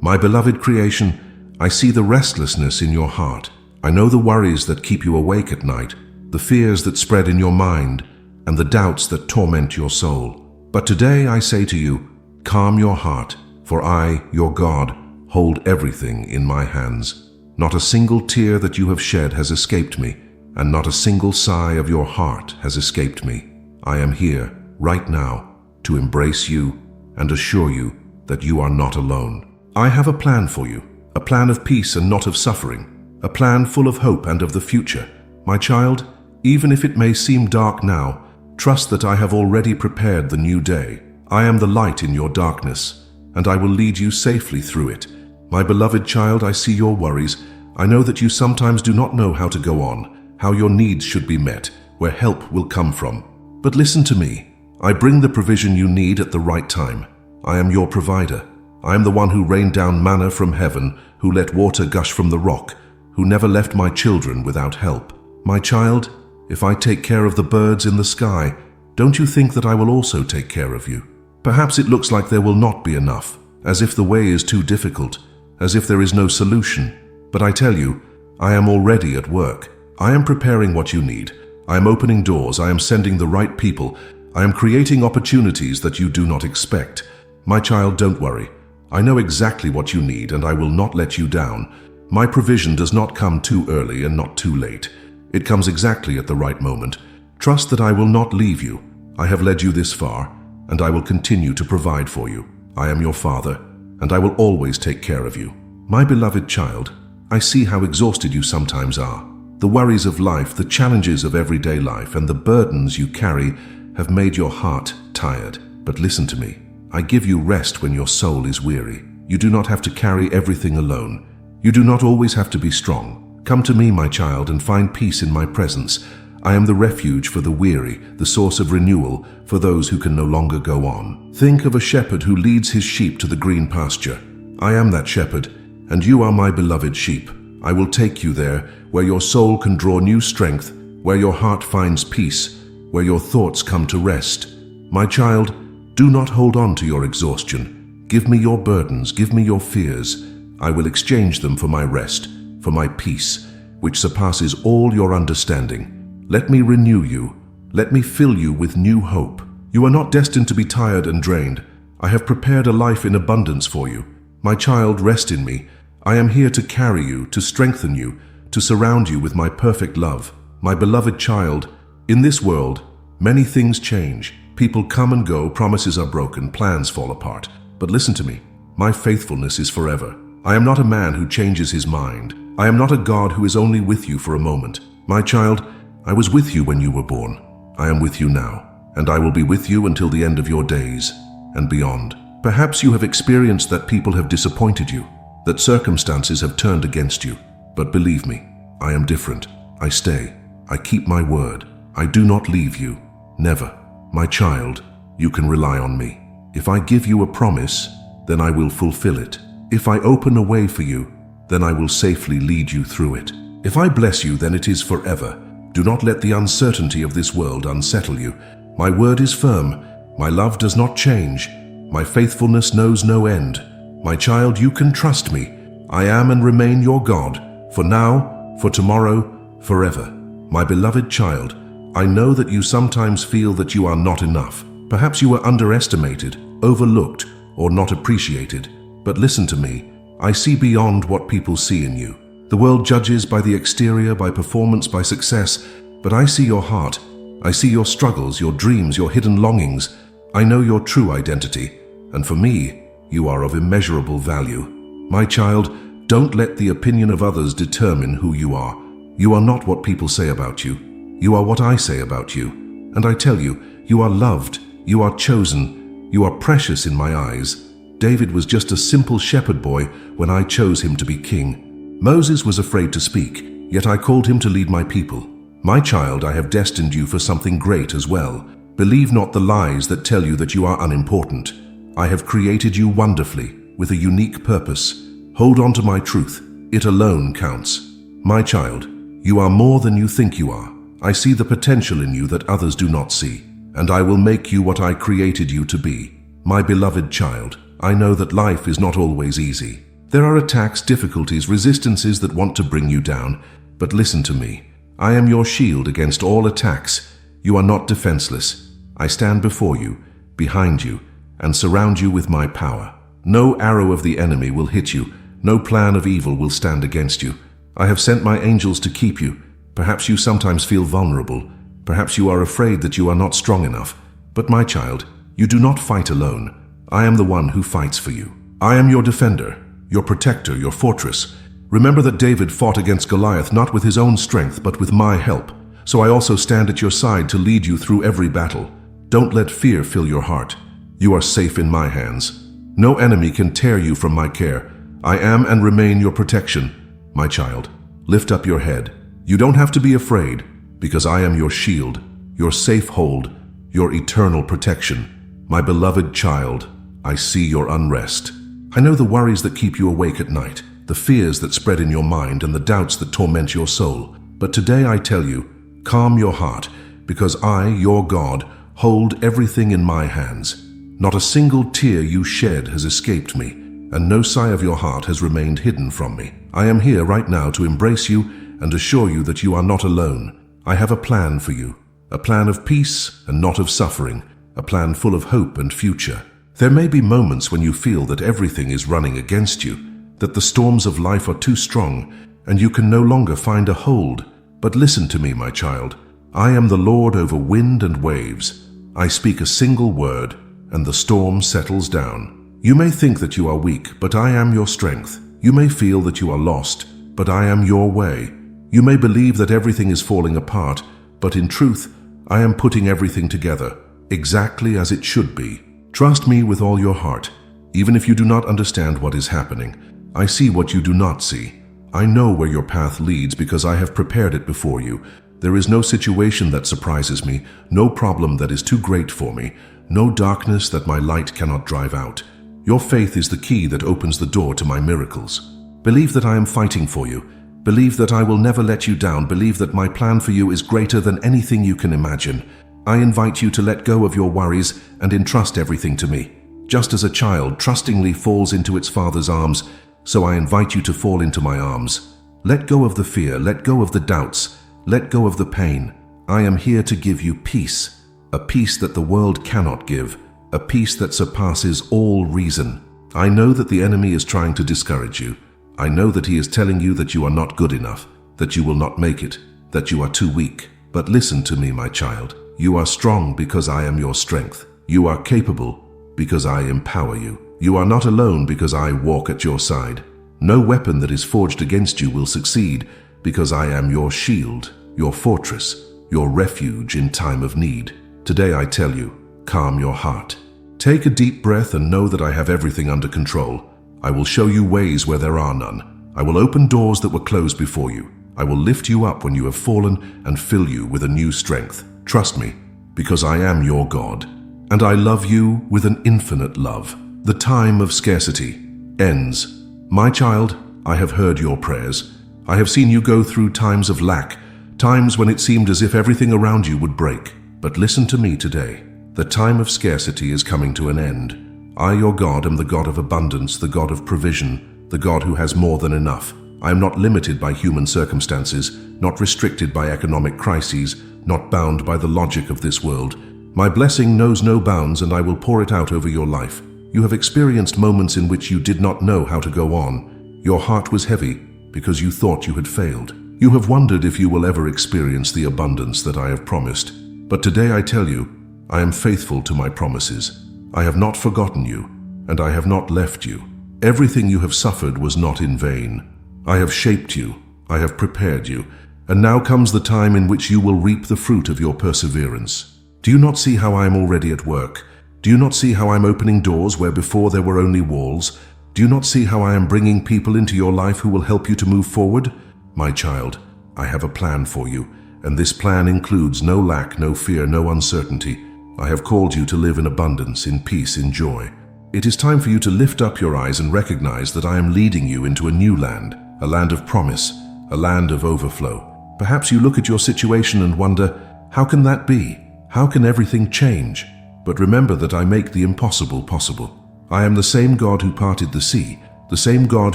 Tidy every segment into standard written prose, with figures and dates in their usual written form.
My beloved creation, I see the restlessness in your heart. I know the worries that keep you awake at night, the fears that spread in your mind, and the doubts that torment your soul. But today I say to you, calm your heart, for I, your God, hold everything in my hands. Not a single tear that you have shed has escaped me, and not a single sigh of your heart has escaped me. I am here, right now, to embrace you and assure you that you are not alone. I have a plan for you, a plan of peace and not of suffering, a plan full of hope and of the future. My child, even if it may seem dark now, trust that I have already prepared the new day. I am the light in your darkness, and I will lead you safely through it. My beloved child, I see your worries. I know that you sometimes do not know how to go on, how your needs should be met, where help will come from. But listen to me. I bring the provision you need at the right time. I am your provider. I am the one who rained down manna from heaven, who let water gush from the rock, who never left my children without help. My child, if I take care of the birds in the sky, don't you think that I will also take care of you? Perhaps it looks like there will not be enough, as if the way is too difficult, as if there is no solution. But I tell you, I am already at work. I am preparing what you need. I am opening doors. I am sending the right people. I am creating opportunities that you do not expect. My child, don't worry. I know exactly what you need, and I will not let you down. My provision does not come too early and not too late. It comes exactly at the right moment. Trust that I will not leave you. I have led you this far, and I will continue to provide for you. I am your father, and I will always take care of you. My beloved child, I see how exhausted you sometimes are. The worries of life, the challenges of everyday life, and the burdens you carry have made your heart tired. But listen to me. I give you rest when your soul is weary. You do not have to carry everything alone. You do not always have to be strong. Come to me, my child, and find peace in my presence. I am the refuge for the weary, the source of renewal for those who can no longer go on. Think of a shepherd who leads his sheep to the green pasture. I am that shepherd, and you are my beloved sheep. I will take you there, where your soul can draw new strength, where your heart finds peace, where your thoughts come to rest. My child, do not hold on to your exhaustion. Give me your burdens, give me your fears. I will exchange them for my rest, for my peace, which surpasses all your understanding. Let me renew you. Let me fill you with new hope. You are not destined to be tired and drained. I have prepared a life in abundance for you. My child, rest in me. I am here to carry you, to strengthen you, to surround you with my perfect love. My beloved child, in this world, many things change. People come and go, promises are broken, plans fall apart. But listen to me. My faithfulness is forever. I am not a man who changes his mind. I am not a God who is only with you for a moment. My child, I was with you when you were born. I am with you now, and I will be with you until the end of your days and beyond. Perhaps you have experienced that people have disappointed you, that circumstances have turned against you. But believe me, I am different. I stay. I keep my word. I do not leave you. Never. My child, you can rely on me. If I give you a promise, then I will fulfill it. If I open a way for you, then I will safely lead you through it. If I bless you, then it is forever. Do not let the uncertainty of this world unsettle you. My word is firm. My love does not change. My faithfulness knows no end. My child, you can trust me. I am and remain your God, for now, for tomorrow, forever. My beloved child, I know that you sometimes feel that you are not enough. Perhaps you are underestimated, overlooked, or not appreciated. But listen to me. I see beyond what people see in you. The world judges by the exterior, by performance, by success, but I see your heart. I see your struggles, your dreams, your hidden longings. I know your true identity, and for me, you are of immeasurable value. My child, don't let the opinion of others determine who you are. You are not what people say about you. You are what I say about you. And I tell you, you are loved, you are chosen, you are precious in my eyes. David was just a simple shepherd boy when I chose him to be king. Moses was afraid to speak, yet I called him to lead my people. My child, I have destined you for something great as well. Believe not the lies that tell you that you are unimportant. I have created you wonderfully, with a unique purpose. Hold on to my truth. It alone counts. My child, you are more than you think you are. I see the potential in you that others do not see, and I will make you what I created you to be. My beloved child, I know that life is not always easy. There are attacks, difficulties, resistances that want to bring you down, but listen to me. I am your shield against all attacks. You are not defenseless. I stand before you, behind you, and surround you with my power. No arrow of the enemy will hit you. No plan of evil will stand against you. I have sent my angels to keep you. Perhaps you sometimes feel vulnerable. Perhaps you are afraid that you are not strong enough. But my child, you do not fight alone. I am the one who fights for you. I am your defender, your protector, your fortress. Remember that David fought against Goliath not with his own strength, but with my help. So I also stand at your side to lead you through every battle. Don't let fear fill your heart. You are safe in my hands. No enemy can tear you from my care. I am and remain your protection. My child, lift up your head. You don't have to be afraid, because I am your shield, your safe hold, your eternal protection. My beloved child, I see your unrest. I know the worries that keep you awake at night, the fears that spread in your mind, and the doubts that torment your soul. But today I tell you, calm your heart, because I, your God, hold everything in my hands. Not a single tear you shed has escaped me, and no sigh of your heart has remained hidden from me. I am here right now to embrace you and assure you that you are not alone. I have a plan for you, a plan of peace and not of suffering, a plan full of hope and future. There may be moments when you feel that everything is running against you, that the storms of life are too strong, and you can no longer find a hold. But listen to me, my child. I am the Lord over wind and waves. I speak a single word, and the storm settles down. You may think that you are weak, but I am your strength. You may feel that you are lost, but I am your way. You may believe that everything is falling apart, but in truth, I am putting everything together, exactly as it should be. Trust me with all your heart. Even if you do not understand what is happening, I see what you do not see. I know where your path leads because I have prepared it before you. There is no situation that surprises me, no problem that is too great for me, no darkness that my light cannot drive out. Your faith is the key that opens the door to my miracles. Believe that I am fighting for you. Believe that I will never let you down. Believe that my plan for you is greater than anything you can imagine. I invite you to let go of your worries and entrust everything to me. Just as a child trustingly falls into its father's arms, so I invite you to fall into my arms. Let go of the fear, let go of the doubts, let go of the pain. I am here to give you peace, a peace that the world cannot give, a peace that surpasses all reason. I know that the enemy is trying to discourage you. I know that he is telling you that you are not good enough, that you will not make it, that you are too weak. But listen to me, my child. You are strong because I am your strength. You are capable because I empower you. You are not alone because I walk at your side. No weapon that is forged against you will succeed because I am your shield, your fortress, your refuge in time of need. Today I tell you, calm your heart. Take a deep breath and know that I have everything under control. I will show you ways where there are none. I will open doors that were closed before you. I will lift you up when you have fallen and fill you with a new strength. Trust me, because I am your God, and I love you with an infinite love. The time of scarcity ends. My child, I have heard your prayers. I have seen you go through times of lack, times when it seemed as if everything around you would break. But listen to me today. The time of scarcity is coming to an end. I, your God, am the God of abundance, the God of provision, the God who has more than enough. I am not limited by human circumstances, not restricted by economic crises, not bound by the logic of this world. My blessing knows no bounds, and I will pour it out over your life. You have experienced moments in which you did not know how to go on. Your heart was heavy because you thought you had failed. You have wondered if you will ever experience the abundance that I have promised. But today I tell you, I am faithful to my promises. I have not forgotten you, and I have not left you. Everything you have suffered was not in vain. I have shaped you, I have prepared you, and now comes the time in which you will reap the fruit of your perseverance. Do you not see how I am already at work? Do you not see how I am opening doors where before there were only walls? Do you not see how I am bringing people into your life who will help you to move forward? My child, I have a plan for you, and this plan includes no lack, no fear, no uncertainty. I have called you to live in abundance, in peace, in joy. It is time for you to lift up your eyes and recognize that I am leading you into a new land, a land of promise, a land of overflow. Perhaps you look at your situation and wonder, how can that be? How can everything change? But remember that I make the impossible possible. I am the same God who parted the sea, the same God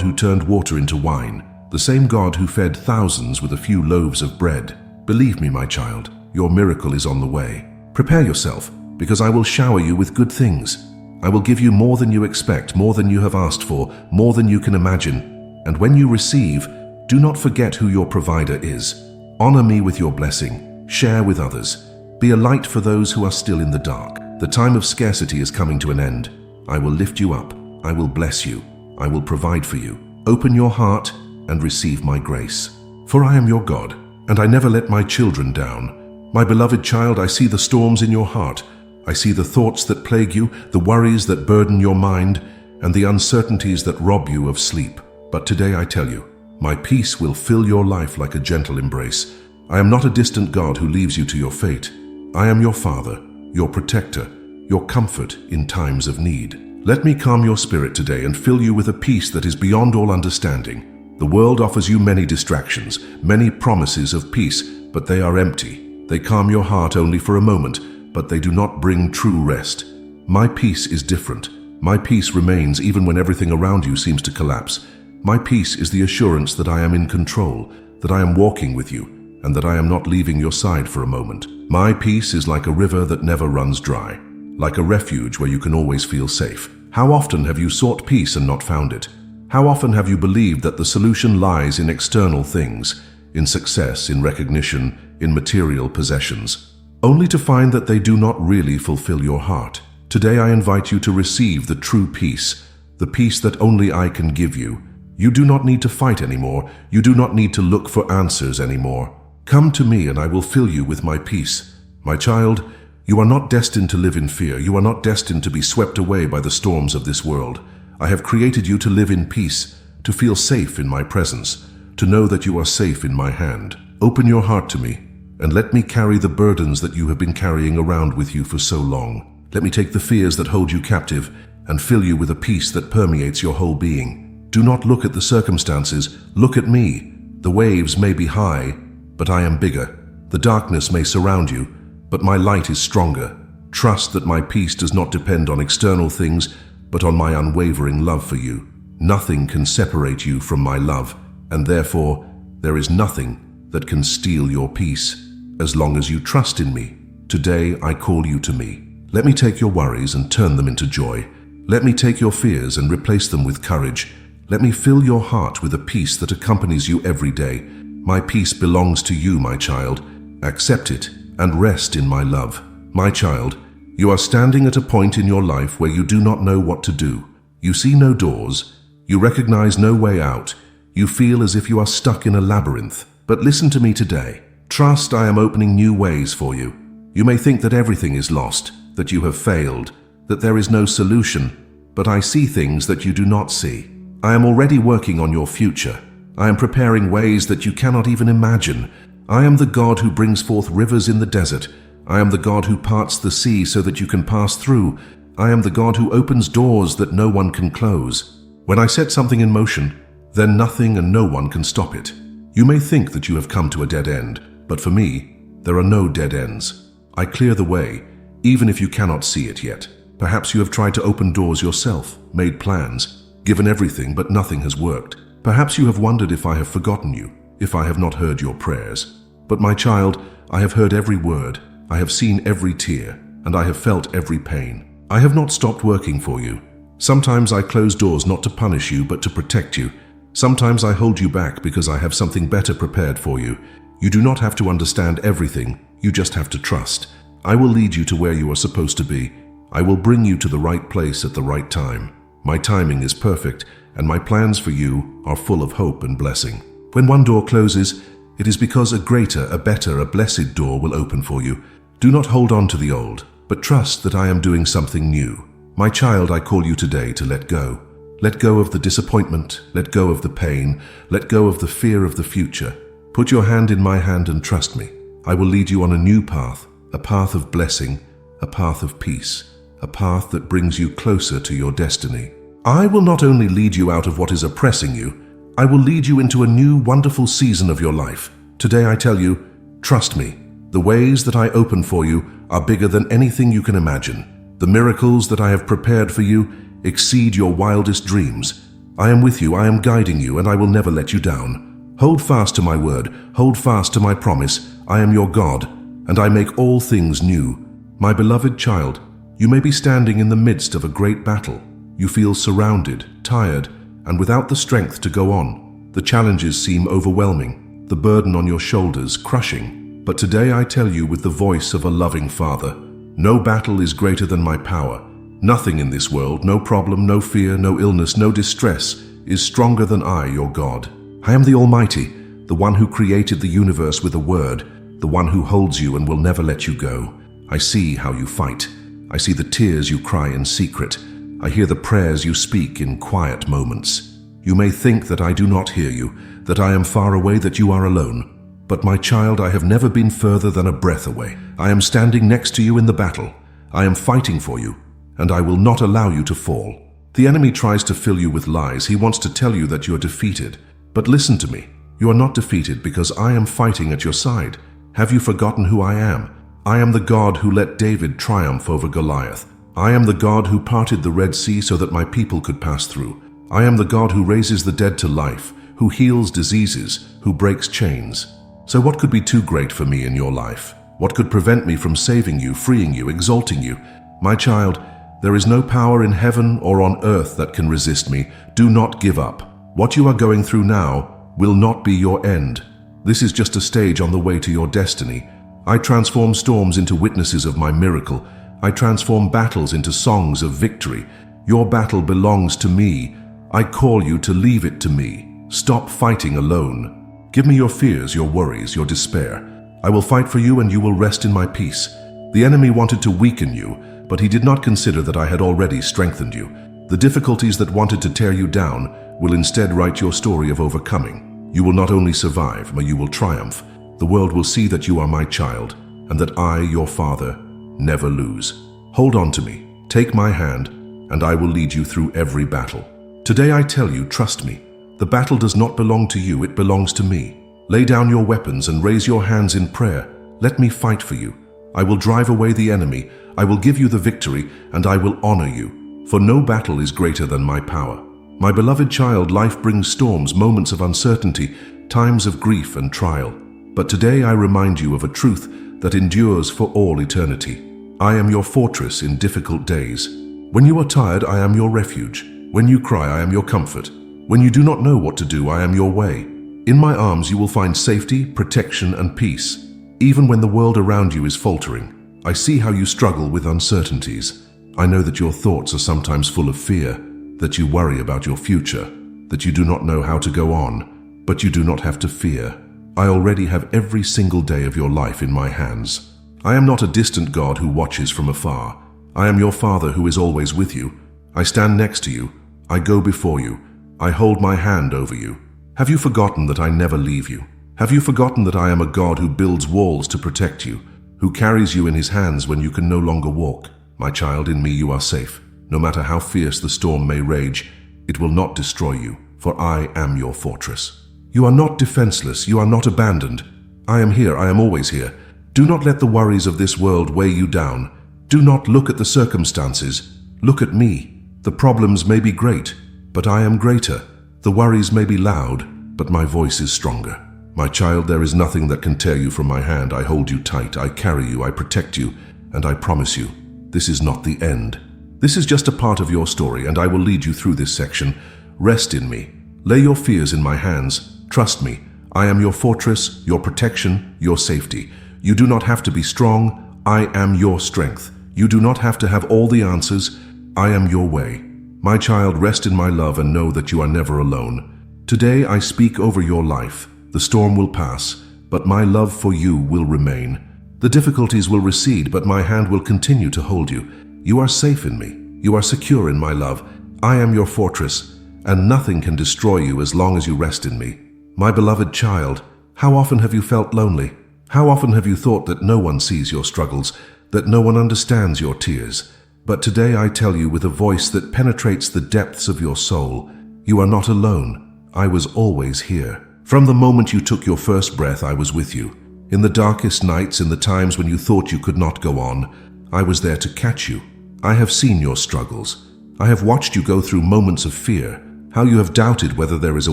who turned water into wine, the same God who fed thousands with a few loaves of bread. Believe me, my child, your miracle is on the way. Prepare yourself, because I will shower you with good things. I will give you more than you expect, more than you have asked for, more than you can imagine. And when you receive, do not forget who your provider is. Honor me with your blessing. Share with others. Be a light for those who are still in the dark. The time of scarcity is coming to an end. I will lift you up. I will bless you. I will provide for you. Open your heart and receive my grace. For I am your God, and I never let my children down. My beloved child, I see the storms in your heart. I see the thoughts that plague you, the worries that burden your mind, and the uncertainties that rob you of sleep. But today I tell you, my peace will fill your life like a gentle embrace. I am not a distant God who leaves you to your fate. I am your Father, your protector, your comfort in times of need. Let me calm your spirit today and fill you with a peace that is beyond all understanding. The world offers you many distractions, many promises of peace, but they are empty. They calm your heart only for a moment, but they do not bring true rest. My peace is different. My peace remains even when everything around you seems to collapse. My peace is the assurance that I am in control, that I am walking with you, and that I am not leaving your side for a moment. My peace is like a river that never runs dry, like a refuge where you can always feel safe. How often have you sought peace and not found it? How often have you believed that the solution lies in external things, in success, in recognition, in material possessions, only to find that they do not really fulfill your heart? Today I invite you to receive the true peace, the peace that only I can give you. You do not need to fight anymore. You do not need to look for answers anymore. Come to me and I will fill you with my peace. My child, you are not destined to live in fear. You are not destined to be swept away by the storms of this world. I have created you to live in peace, to feel safe in my presence, to know that you are safe in my hand. Open your heart to me, and let me carry the burdens that you have been carrying around with you for so long. Let me take the fears that hold you captive and fill you with a peace that permeates your whole being. Do not look at the circumstances. Look at me. The waves may be high, but I am bigger. The darkness may surround you, but my light is stronger. Trust that my peace does not depend on external things, but on my unwavering love for you. Nothing can separate you from my love, and therefore there is nothing that can steal your peace, as long as you trust in me. Today I call you to me. Let me take your worries and turn them into joy. Let me take your fears and replace them with courage. Let me fill your heart with a peace that accompanies you every day. My peace belongs to you, my child. Accept it and rest in my love. My child, you are standing at a point in your life where you do not know what to do. You see no doors. You recognize no way out. You feel as if you are stuck in a labyrinth. But listen to me today. Trust I am opening new ways for you. You may think that everything is lost, that you have failed, that there is no solution, but I see things that you do not see. I am already working on your future. I am preparing ways that you cannot even imagine. I am the God who brings forth rivers in the desert. I am the God who parts the sea so that you can pass through. I am the God who opens doors that no one can close. When I set something in motion, then nothing and no one can stop it. You may think that you have come to a dead end, but for me, there are no dead ends. I clear the way, even if you cannot see it yet. Perhaps you have tried to open doors yourself, made plans, given everything, but nothing has worked. Perhaps you have wondered if I have forgotten you, if I have not heard your prayers. But my child, I have heard every word, I have seen every tear, and I have felt every pain. I have not stopped working for you. Sometimes I close doors not to punish you, but to protect you. Sometimes I hold you back because I have something better prepared for you. You do not have to understand everything, you just have to trust. I will lead you to where you are supposed to be. I will bring you to the right place at the right time. My timing is perfect, and my plans for you are full of hope and blessing. When one door closes, it is because a greater, a better, a blessed door will open for you. Do not hold on to the old, but trust that I am doing something new. My child, I call you today to let go. Let go of the disappointment, let go of the pain, let go of the fear of the future. Put your hand in my hand and trust me. I will lead you on a new path, a path of blessing, a path of peace, a path that brings you closer to your destiny. I will not only lead you out of what is oppressing you, I will lead you into a new, wonderful season of your life. Today I tell you, trust me. The ways that I open for you are bigger than anything you can imagine. The miracles that I have prepared for you exceed your wildest dreams. I am with you, I am guiding you, and I will never let you down. Hold fast to my word, hold fast to my promise. I am your God, and I make all things new. My beloved child, you may be standing in the midst of a great battle. You feel surrounded, tired, and without the strength to go on. The challenges seem overwhelming, the burden on your shoulders crushing. But today I tell you with the voice of a loving Father, no battle is greater than my power. Nothing in this world, no problem, no fear, no illness, no distress, is stronger than I, your God. I am the Almighty, the one who created the universe with a word, the one who holds you and will never let you go. I see how you fight. I see the tears you cry in secret. I hear the prayers you speak in quiet moments. You may think that I do not hear you, that I am far away, that you are alone. But my child, I have never been further than a breath away. I am standing next to you in the battle. I am fighting for you, and I will not allow you to fall. The enemy tries to fill you with lies. He wants to tell you that you are defeated. But listen to me. You are not defeated because I am fighting at your side. Have you forgotten who I am? I am the God who let David triumph over Goliath. I am the God who parted the Red Sea so that my people could pass through. I am the God who raises the dead to life, who heals diseases, who breaks chains. So what could be too great for me in your life? What could prevent me from saving you, freeing you, exalting you? My child, there is no power in heaven or on earth that can resist me. Do not give up. What you are going through now will not be your end. This is just a stage on the way to your destiny. I transform storms into witnesses of my miracle. I transform battles into songs of victory. Your battle belongs to me. I call you to leave it to me. Stop fighting alone. Give me your fears, your worries, your despair. I will fight for you and you will rest in my peace. The enemy wanted to weaken you, but he did not consider that I had already strengthened you. The difficulties that wanted to tear you down will instead write your story of overcoming. You will not only survive, but you will triumph. The world will see that you are my child, and that I, your Father, never lose. Hold on to me, take my hand, and I will lead you through every battle. Today I tell you, trust me. The battle does not belong to you, it belongs to me. Lay down your weapons and raise your hands in prayer. Let me fight for you. I will drive away the enemy. I will give you the victory, and I will honor you. For no battle is greater than my power. My beloved child, life brings storms, moments of uncertainty, times of grief and trial. But today I remind you of a truth that endures for all eternity. I am your fortress in difficult days. When you are tired, I am your refuge. When you cry, I am your comfort. When you do not know what to do, I am your way. In my arms you will find safety, protection, and peace. Even when the world around you is faltering, I see how you struggle with uncertainties. I know that your thoughts are sometimes full of fear, that you worry about your future, that you do not know how to go on, but you do not have to fear. I already have every single day of your life in my hands. I am not a distant God who watches from afar. I am your Father who is always with you. I stand next to you. I go before you. I hold my hand over you. Have you forgotten that I never leave you? Have you forgotten that I am a God who builds walls to protect you, who carries you in his hands when you can no longer walk? My child, in me you are safe. No matter how fierce the storm may rage, it will not destroy you, for I am your fortress. You are not defenseless, you are not abandoned. I am here, I am always here. Do not let the worries of this world weigh you down. Do not look at the circumstances. Look at me. The problems may be great, but I am greater. The worries may be loud, but my voice is stronger. My child, there is nothing that can tear you from my hand. I hold you tight, I carry you, I protect you, and I promise you, this is not the end. This is just a part of your story, and I will lead you through this section. Rest in me. Lay your fears in my hands. Trust me. I am your fortress, your protection, your safety. You do not have to be strong. I am your strength. You do not have to have all the answers. I am your way. My child, rest in my love and know that you are never alone. Today I speak over your life. The storm will pass, but my love for you will remain. The difficulties will recede, but my hand will continue to hold you. You are safe in me. You are secure in my love. I am your fortress, and nothing can destroy you as long as you rest in me. My beloved child, how often have you felt lonely? How often have you thought that no one sees your struggles, that no one understands your tears? But today I tell you with a voice that penetrates the depths of your soul, you are not alone. I was always here. From the moment you took your first breath, I was with you. In the darkest nights, in the times when you thought you could not go on, I was there to catch you. I have seen your struggles. I have watched you go through moments of fear, how you have doubted whether there is a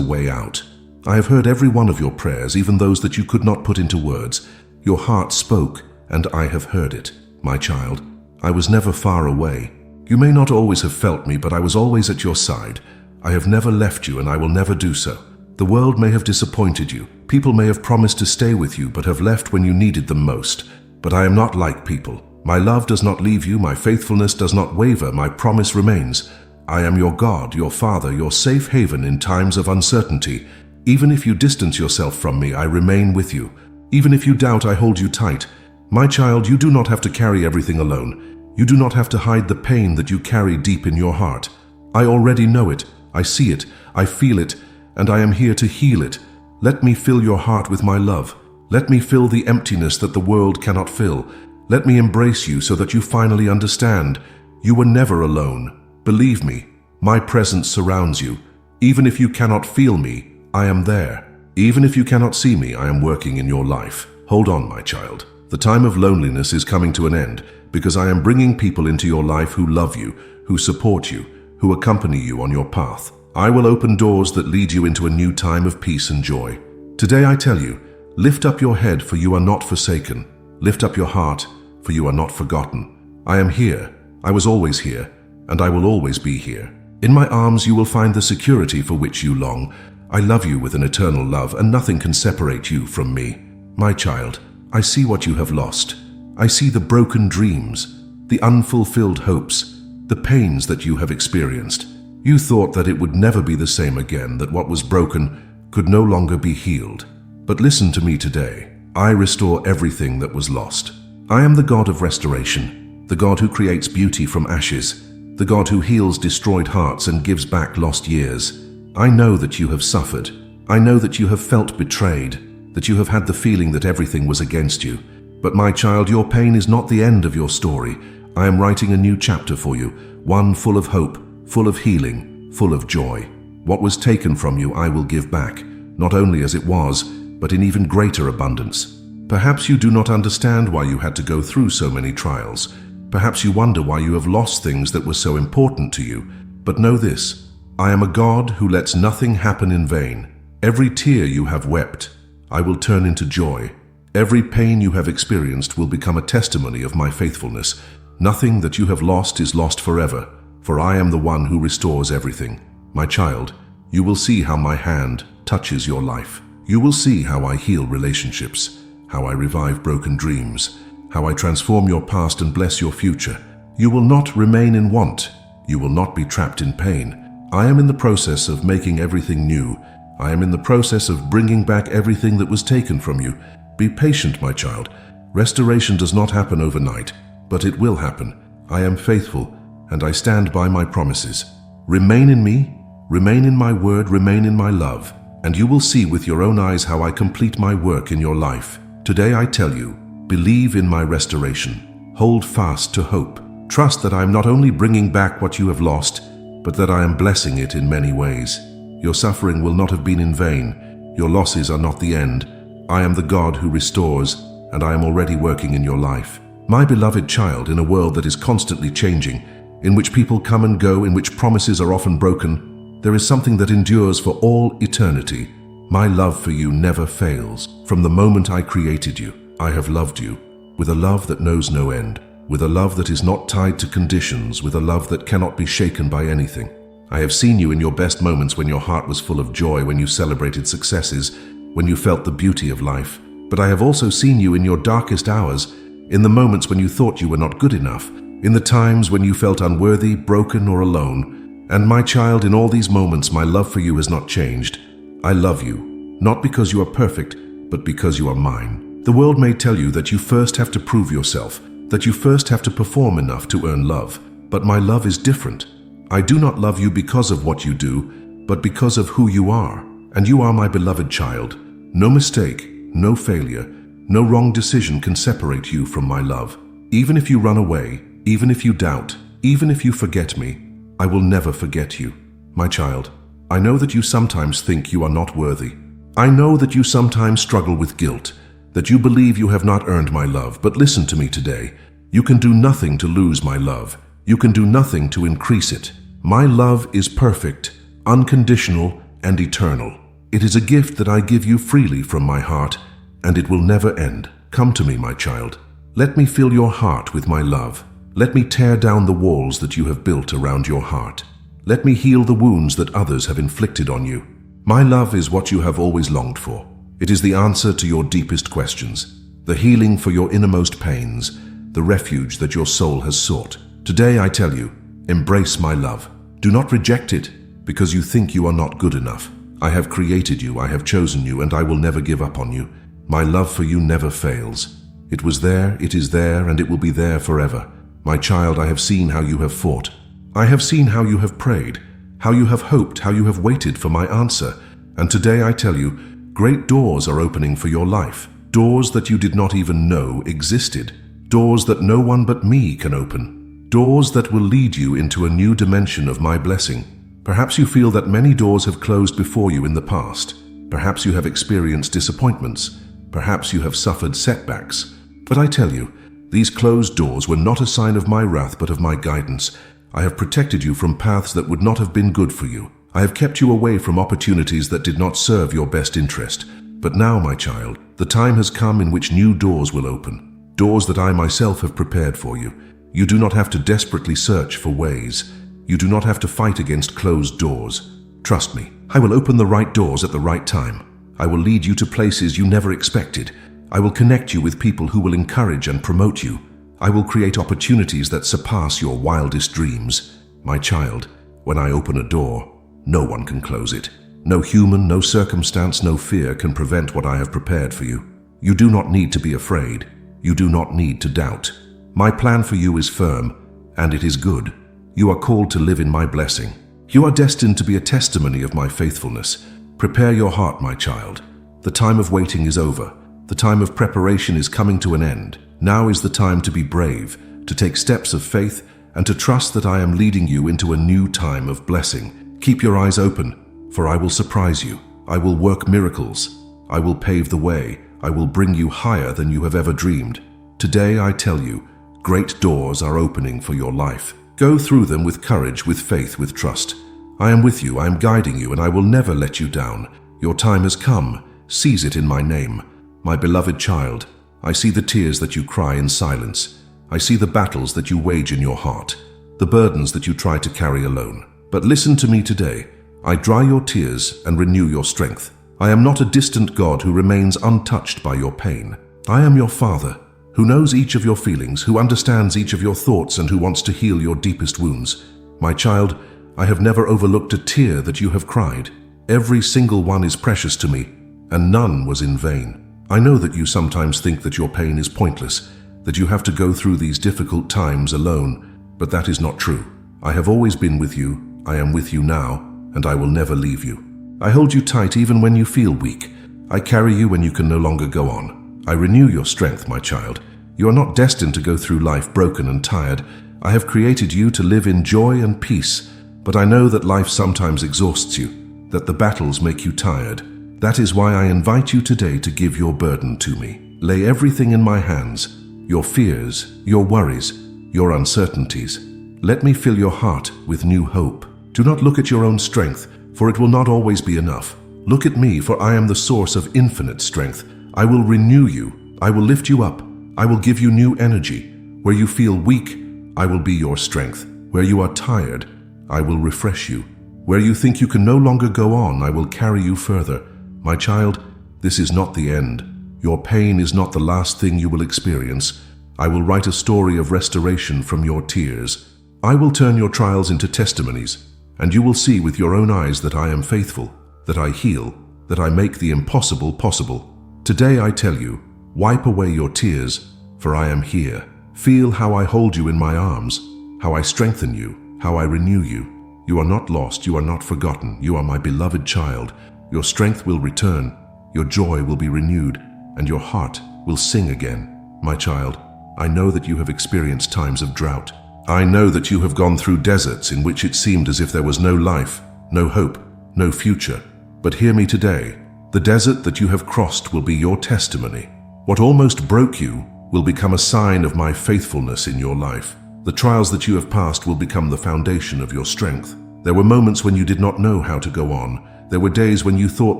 way out. I have heard every one of your prayers, even those that you could not put into words. Your heart spoke, and I have heard it. My child, I was never far away. You may not always have felt me, but I was always at your side. I have never left you, and I will never do so. The world may have disappointed you. People may have promised to stay with you, but have left when you needed them most. But I am not like people. My love does not leave you. My faithfulness does not waver. My promise remains. I am your God, your Father, your safe haven in times of uncertainty. Even if you distance yourself from me, I remain with you. Even if you doubt, I hold you tight. My child, you do not have to carry everything alone. You do not have to hide the pain that you carry deep in your heart. I already know it. I see it. I feel it. And I am here to heal it. Let me fill your heart with my love. Let me fill the emptiness that the world cannot fill. Let me embrace you so that you finally understand. You were never alone. Believe me, my presence surrounds you. Even if you cannot feel me, I am there. Even if you cannot see me, I am working in your life. Hold on, my child. The time of loneliness is coming to an end because I am bringing people into your life who love you, who support you, who accompany you on your path. I will open doors that lead you into a new time of peace and joy. Today I tell you, lift up your head, for you are not forsaken. Lift up your heart, for you are not forgotten. I am here. I was always here, and I will always be here. In my arms you will find the security for which you long. I love you with an eternal love, and nothing can separate you from me. My child, I see what you have lost. I see the broken dreams, the unfulfilled hopes, the pains that you have experienced. You thought that it would never be the same again, that what was broken could no longer be healed. But listen to me today. I restore everything that was lost. I am the God of restoration, the God who creates beauty from ashes, the God who heals destroyed hearts and gives back lost years. I know that you have suffered. I know that you have felt betrayed, that you have had the feeling that everything was against you. But my child, your pain is not the end of your story. I am writing a new chapter for you, one full of hope, full of healing, full of joy. What was taken from you I will give back, not only as it was, but in even greater abundance. Perhaps you do not understand why you had to go through so many trials. Perhaps you wonder why you have lost things that were so important to you. But know this, I am a God who lets nothing happen in vain. Every tear you have wept, I will turn into joy. Every pain you have experienced will become a testimony of my faithfulness. Nothing that you have lost is lost forever, for I am the one who restores everything. My child, you will see how my hand touches your life. You will see how I heal relationships, how I revive broken dreams, how I transform your past and bless your future. You will not remain in want. You will not be trapped in pain. I am in the process of making everything new. I am in the process of bringing back everything that was taken from you. Be patient, my child. Restoration does not happen overnight, but it will happen. I am faithful, and I stand by my promises. Remain in me, remain in my word, remain in my love, and you will see with your own eyes how I complete my work in your life. Today I tell you, believe in my restoration. Hold fast to hope. Trust that I am not only bringing back what you have lost, but that I am blessing it in many ways. Your suffering will not have been in vain. Your losses are not the end. I am the God who restores, and I am already working in your life. My beloved child, in a world that is constantly changing, in which people come and go, in which promises are often broken, there is something that endures for all eternity. My love for you never fails. From the moment I created you, I have loved you, with a love that knows no end, with a love that is not tied to conditions, with a love that cannot be shaken by anything. I have seen you in your best moments, when your heart was full of joy, when you celebrated successes, when you felt the beauty of life. But I have also seen you in your darkest hours, in the moments when you thought you were not good enough, in the times when you felt unworthy, broken, or alone. And my child, in all these moments, my love for you has not changed. I love you, not because you are perfect, but because you are mine. The world may tell you that you first have to prove yourself, that you first have to perform enough to earn love. But my love is different. I do not love you because of what you do, but because of who you are. And you are my beloved child. No mistake, no failure, no wrong decision can separate you from my love. Even if you run away, even if you doubt, even if you forget me, I will never forget you. My child, I know that you sometimes think you are not worthy. I know that you sometimes struggle with guilt, that you believe you have not earned my love. But listen to me today. You can do nothing to lose my love. You can do nothing to increase it. My love is perfect, unconditional and eternal. It is a gift that I give you freely from my heart, and it will never end. Come to me, my child. Let me fill your heart with my love. Let me tear down the walls that you have built around your heart. Let me heal the wounds that others have inflicted on you. My love is what you have always longed for. It is the answer to your deepest questions, the healing for your innermost pains, the refuge that your soul has sought. Today I tell you, embrace my love. Do not reject it because you think you are not good enough. I have created you, I have chosen you, and I will never give up on you. My love for you never fails. It was there, it is there, and it will be there forever. My child, I have seen how you have fought. I have seen how you have prayed, how you have hoped, how you have waited for my answer. And today I tell you, great doors are opening for your life. Doors that you did not even know existed. Doors that no one but me can open. Doors that will lead you into a new dimension of my blessing. Perhaps you feel that many doors have closed before you in the past. Perhaps you have experienced disappointments. Perhaps you have suffered setbacks. But I tell you, these closed doors were not a sign of my wrath but of my guidance. I have protected you from paths that would not have been good for you. I have kept you away from opportunities that did not serve your best interest. But now, my child, the time has come in which new doors will open. Doors that I myself have prepared for you. You do not have to desperately search for ways. You do not have to fight against closed doors. Trust me, I will open the right doors at the right time. I will lead you to places you never expected. I will connect you with people who will encourage and promote you. I will create opportunities that surpass your wildest dreams. My child, when I open a door, no one can close it. No human, no circumstance, no fear can prevent what I have prepared for you. You do not need to be afraid. You do not need to doubt. My plan for you is firm, and it is good. You are called to live in my blessing. You are destined to be a testimony of my faithfulness. Prepare your heart, my child. The time of waiting is over. The time of preparation is coming to an end. Now is the time to be brave, to take steps of faith, and to trust that I am leading you into a new time of blessing. Keep your eyes open, for I will surprise you. I will work miracles. I will pave the way. I will bring you higher than you have ever dreamed. Today I tell you, great doors are opening for your life. Go through them with courage, with faith, with trust. I am with you, I am guiding you, and I will never let you down. Your time has come. Seize it in my name. My beloved child, I see the tears that you cry in silence. I see the battles that you wage in your heart, the burdens that you try to carry alone. But listen to me today. I dry your tears and renew your strength. I am not a distant God who remains untouched by your pain. I am your Father, who knows each of your feelings, who understands each of your thoughts, and who wants to heal your deepest wounds. My child, I have never overlooked a tear that you have cried. Every single one is precious to me, and none was in vain. I know that you sometimes think that your pain is pointless, that you have to go through these difficult times alone, but that is not true. I have always been with you, I am with you now, and I will never leave you. I hold you tight even when you feel weak. I carry you when you can no longer go on. I renew your strength, my child. You are not destined to go through life broken and tired. I have created you to live in joy and peace, but I know that life sometimes exhausts you, that the battles make you tired. That is why I invite you today to give your burden to me. Lay everything in my hands, your fears, your worries, your uncertainties. Let me fill your heart with new hope. Do not look at your own strength, for it will not always be enough. Look at me, for I am the source of infinite strength. I will renew you. I will lift you up. I will give you new energy. Where you feel weak, I will be your strength. Where you are tired, I will refresh you. Where you think you can no longer go on, I will carry you further. My child, this is not the end. Your pain is not the last thing you will experience. I will write a story of restoration from your tears. I will turn your trials into testimonies, and you will see with your own eyes that I am faithful, that I heal, that I make the impossible possible. Today I tell you, wipe away your tears, for I am here. Feel how I hold you in my arms, how I strengthen you, how I renew you. You are not lost, you are not forgotten, you are my beloved child. Your strength will return, your joy will be renewed, and your heart will sing again. My child, I know that you have experienced times of drought. I know that you have gone through deserts in which it seemed as if there was no life, no hope, no future. But hear me today. The desert that you have crossed will be your testimony. What almost broke you will become a sign of my faithfulness in your life. The trials that you have passed will become the foundation of your strength. There were moments when you did not know how to go on. There were days when you thought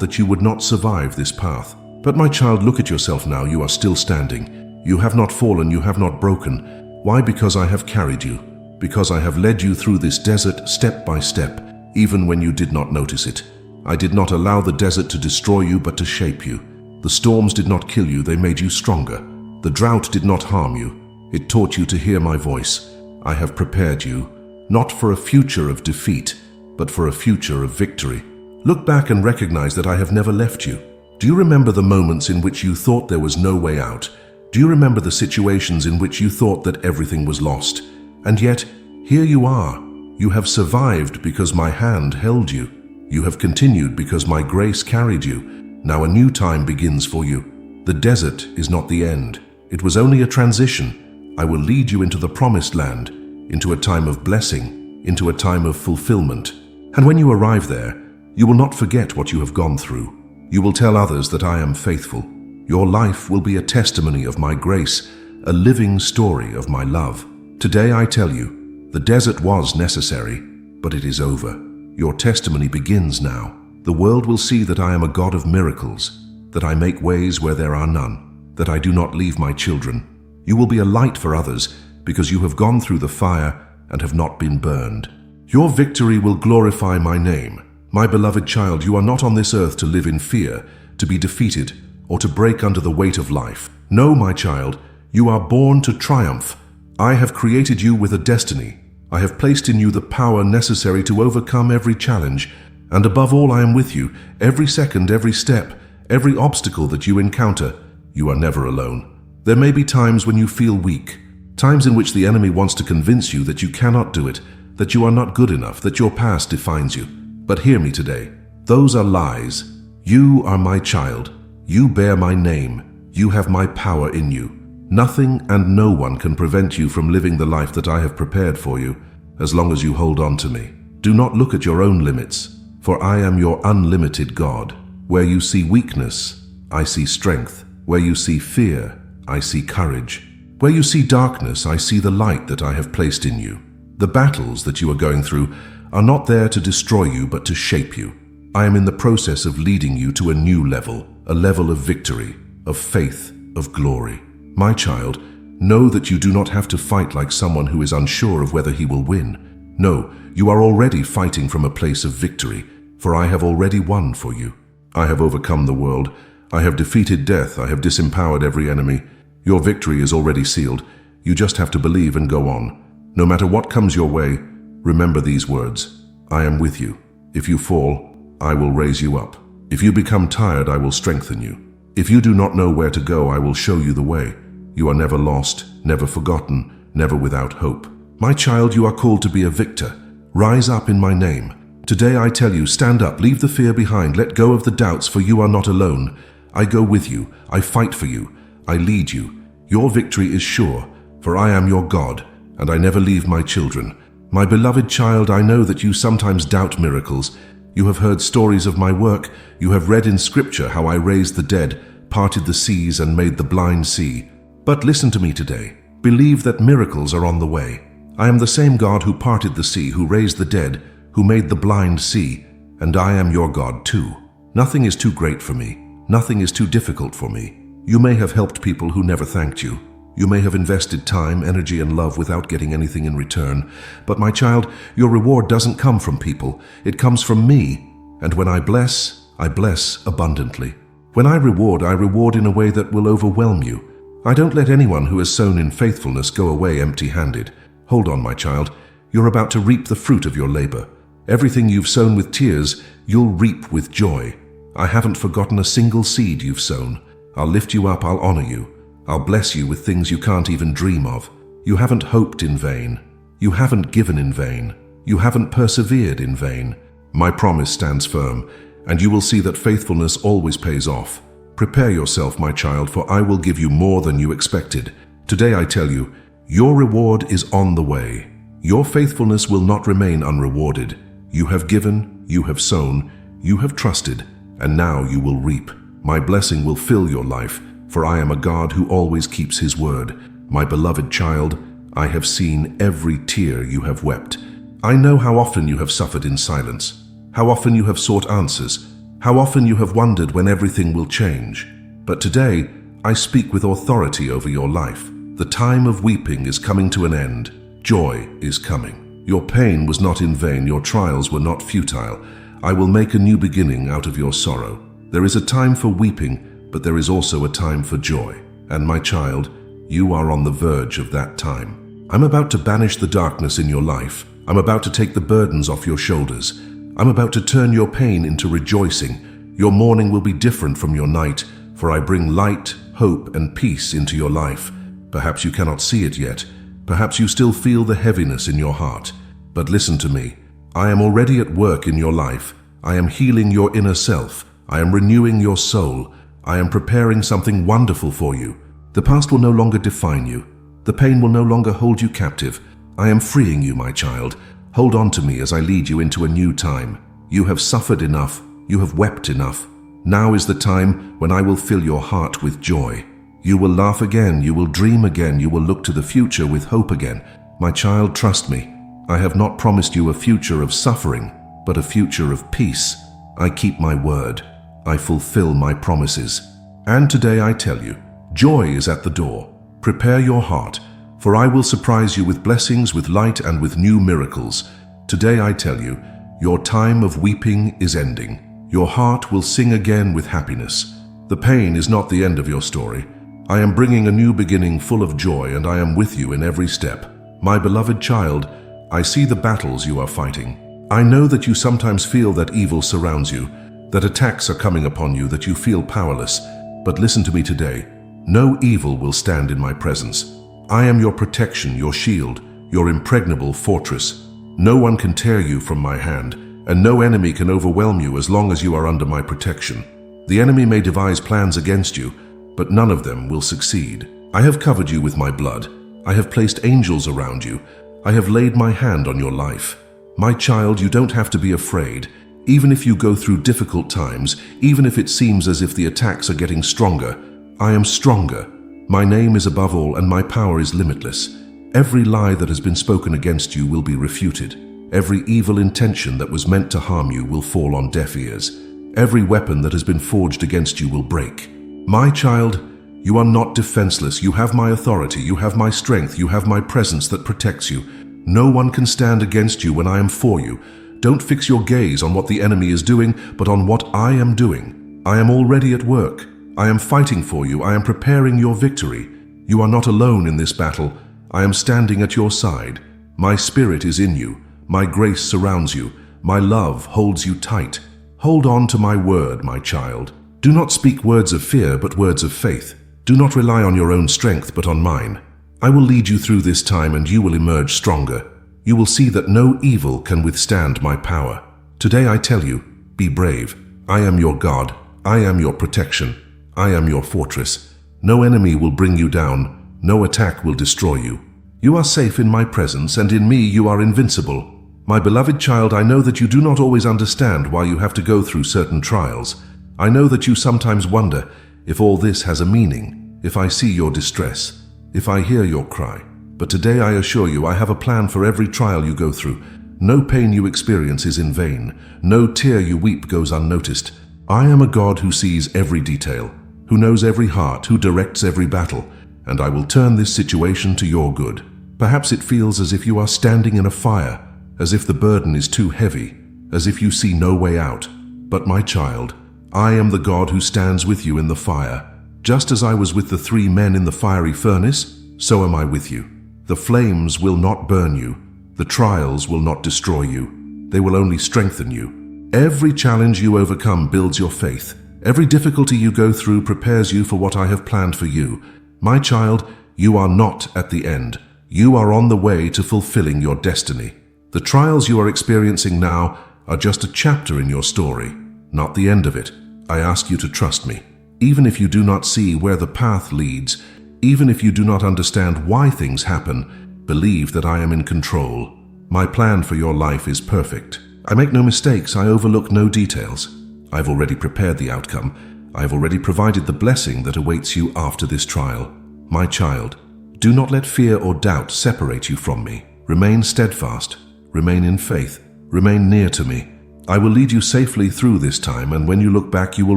that you would not survive this path. But my child, look at yourself now. You are still standing. You have not fallen, you have not broken. Why? Because I have carried you. Because I have led you through this desert step by step, even when you did not notice it. I did not allow the desert to destroy you, but to shape you. The storms did not kill you, they made you stronger. The drought did not harm you. It taught you to hear my voice. I have prepared you, not for a future of defeat, but for a future of victory. Look back and recognize that I have never left you. Do you remember the moments in which you thought there was no way out? Do you remember the situations in which you thought that everything was lost? And yet, here you are. You have survived because my hand held you. You have continued because my grace carried you. Now a new time begins for you. The desert is not the end. It was only a transition. I will lead you into the promised land, into a time of blessing, into a time of fulfillment. And when you arrive there, you will not forget what you have gone through. You will tell others that I am faithful. Your life will be a testimony of my grace, a living story of my love. Today I tell you, the desert was necessary, but it is over. Your testimony begins now. The world will see that I am a God of miracles, that I make ways where there are none, that I do not leave my children. You will be a light for others because you have gone through the fire and have not been burned. Your victory will glorify my name. My beloved child, you are not on this earth to live in fear, to be defeated, or to break under the weight of life. No, my child, you are born to triumph. I have created you with a destiny. I have placed in you the power necessary to overcome every challenge. And above all, I am with you, every second, every step, every obstacle that you encounter. You are never alone. There may be times when you feel weak, times in which the enemy wants to convince you that you cannot do it, that you are not good enough, that your past defines you. But hear me today. Those are lies. You are my child. You bear my name. You have my power in you. Nothing and no one can prevent you from living the life that I have prepared for you, as long as you hold on to me. Do not look at your own limits, for I am your unlimited God. Where you see weakness, I see strength. Where you see fear, I see courage. Where you see darkness, I see the light that I have placed in you. The battles that you are going through are not there to destroy you, but to shape you. I am in the process of leading you to a new level, a level of victory, of faith, of glory. My child, know that you do not have to fight like someone who is unsure of whether he will win. No, you are already fighting from a place of victory, for I have already won for you. I have overcome the world. I have defeated death. I have disempowered every enemy. Your victory is already sealed. You just have to believe and go on. No matter what comes your way, remember these words. I am with you. If you fall, I will raise you up. If you become tired, I will strengthen you. If you do not know where to go, I will show you the way. You are never lost, never forgotten, never without hope. My child, you are called to be a victor. Rise up in my name. Today I tell you, stand up, leave the fear behind, let go of the doubts, for you are not alone. I go with you, I fight for you, I lead you. Your victory is sure, for I am your God, and I never leave my children. My beloved child, I know that you sometimes doubt miracles. You have heard stories of my work. You have read in Scripture how I raised the dead, parted the seas, and made the blind see. But listen to me today. Believe that miracles are on the way. I am the same God who parted the sea, who raised the dead, who made the blind see, and I am your God too. Nothing is too great for me. Nothing is too difficult for me. You may have helped people who never thanked you. You may have invested time, energy, and love without getting anything in return. But my child, your reward doesn't come from people. It comes from me. And when I bless abundantly. When I reward in a way that will overwhelm you. I don't let anyone who has sown in faithfulness go away empty-handed. Hold on, my child. You're about to reap the fruit of your labor. Everything you've sown with tears, you'll reap with joy. I haven't forgotten a single seed you've sown. I'll lift you up, I'll honor you. I'll bless you with things you can't even dream of. You haven't hoped in vain. You haven't given in vain. You haven't persevered in vain. My promise stands firm, and you will see that faithfulness always pays off. Prepare yourself, my child, for I will give you more than you expected. Today I tell you, your reward is on the way. Your faithfulness will not remain unrewarded. You have given, you have sown, you have trusted, and now you will reap. My blessing will fill your life, for I am a God who always keeps his word. My beloved child, I have seen every tear you have wept. I know how often you have suffered in silence, how often you have sought answers, how often you have wondered when everything will change. But today, I speak with authority over your life. The time of weeping is coming to an end. Joy is coming. Your pain was not in vain, your trials were not futile. I will make a new beginning out of your sorrow. There is a time for weeping, but there is also a time for joy. And my child, you are on the verge of that time. I'm about to banish the darkness in your life. I'm about to take the burdens off your shoulders. I'm about to turn your pain into rejoicing. Your morning will be different from your night, for I bring light, hope, and peace into your life. Perhaps you cannot see it yet. Perhaps you still feel the heaviness in your heart. But listen to me. I am already at work in your life. I am healing your inner self. I am renewing your soul. I am preparing something wonderful for you. The past will no longer define you. The pain will no longer hold you captive. I am freeing you, my child. Hold on to me as I lead you into a new time. You have suffered enough. You have wept enough. Now is the time when I will fill your heart with joy. You will laugh again. You will dream again. You will look to the future with hope again. My child, trust me. I have not promised you a future of suffering, but a future of peace. I keep my word. I fulfill my promises. And today I tell you, joy is at the door. Prepare your heart, for I will surprise you with blessings, with light, and with new miracles. Today I tell you, your time of weeping is ending. Your heart will sing again with happiness. The pain is not the end of your story. I am bringing a new beginning full of joy, and I am with you in every step. My beloved child, I see the battles you are fighting. I know that you sometimes feel that evil surrounds you, that attacks are coming upon you, that you feel powerless. But listen to me today. No evil will stand in my presence. I am your protection, your shield, your impregnable fortress. No one can tear you from my hand, and no enemy can overwhelm you as long as you are under my protection. The enemy may devise plans against you, but none of them will succeed. I have covered you with my blood. I have placed angels around you. I have laid my hand on your life. My child, you don't have to be afraid. Even if you go through difficult times, even if it seems as if the attacks are getting stronger, I am stronger. My name is above all, and my power is limitless. Every lie that has been spoken against you will be refuted. Every evil intention that was meant to harm you will fall on deaf ears. Every weapon that has been forged against you will break. My child, you are not defenseless. You have my authority. You have my strength. You have my presence that protects you. No one can stand against you when I am for you. Don't fix your gaze on what the enemy is doing, but on what I am doing. I am already at work. I am fighting for you. I am preparing your victory. You are not alone in this battle. I am standing at your side. My spirit is in you. My grace surrounds you. My love holds you tight. Hold on to my word, my child. Do not speak words of fear, but words of faith. Do not rely on your own strength, but on mine. I will lead you through this time, and you will emerge stronger. You will see that no evil can withstand my power. Today I tell you, be brave. I am your God. I am your protection. I am your fortress. No enemy will bring you down. No attack will destroy you. You are safe in my presence, and in me you are invincible. My beloved child, I know that you do not always understand why you have to go through certain trials. I know that you sometimes wonder if all this has a meaning, if I see your distress, if I hear your cry. But today I assure you I have a plan for every trial you go through. No pain you experience is in vain. No tear you weep goes unnoticed. I am a God who sees every detail, who knows every heart, who directs every battle, and I will turn this situation to your good. Perhaps it feels as if you are standing in a fire, as if the burden is too heavy, as if you see no way out. But my child, I am the God who stands with you in the fire. Just as I was with the 3 men in the fiery furnace, so am I with you. The flames will not burn you. The trials will not destroy you. They will only strengthen you. Every challenge you overcome builds your faith. Every difficulty you go through prepares you for what I have planned for you. My child, you are not at the end. You are on the way to fulfilling your destiny. The trials you are experiencing now are just a chapter in your story, not the end of it. I ask you to trust me. Even if you do not see where the path leads, even if you do not understand why things happen, believe that I am in control. My plan for your life is perfect. I make no mistakes. I overlook no details. I've already prepared the outcome. I've already provided the blessing that awaits you after this trial. My child, do not let fear or doubt separate you from me. Remain steadfast. Remain in faith. Remain near to me. I will lead you safely through this time, and when you look back, you will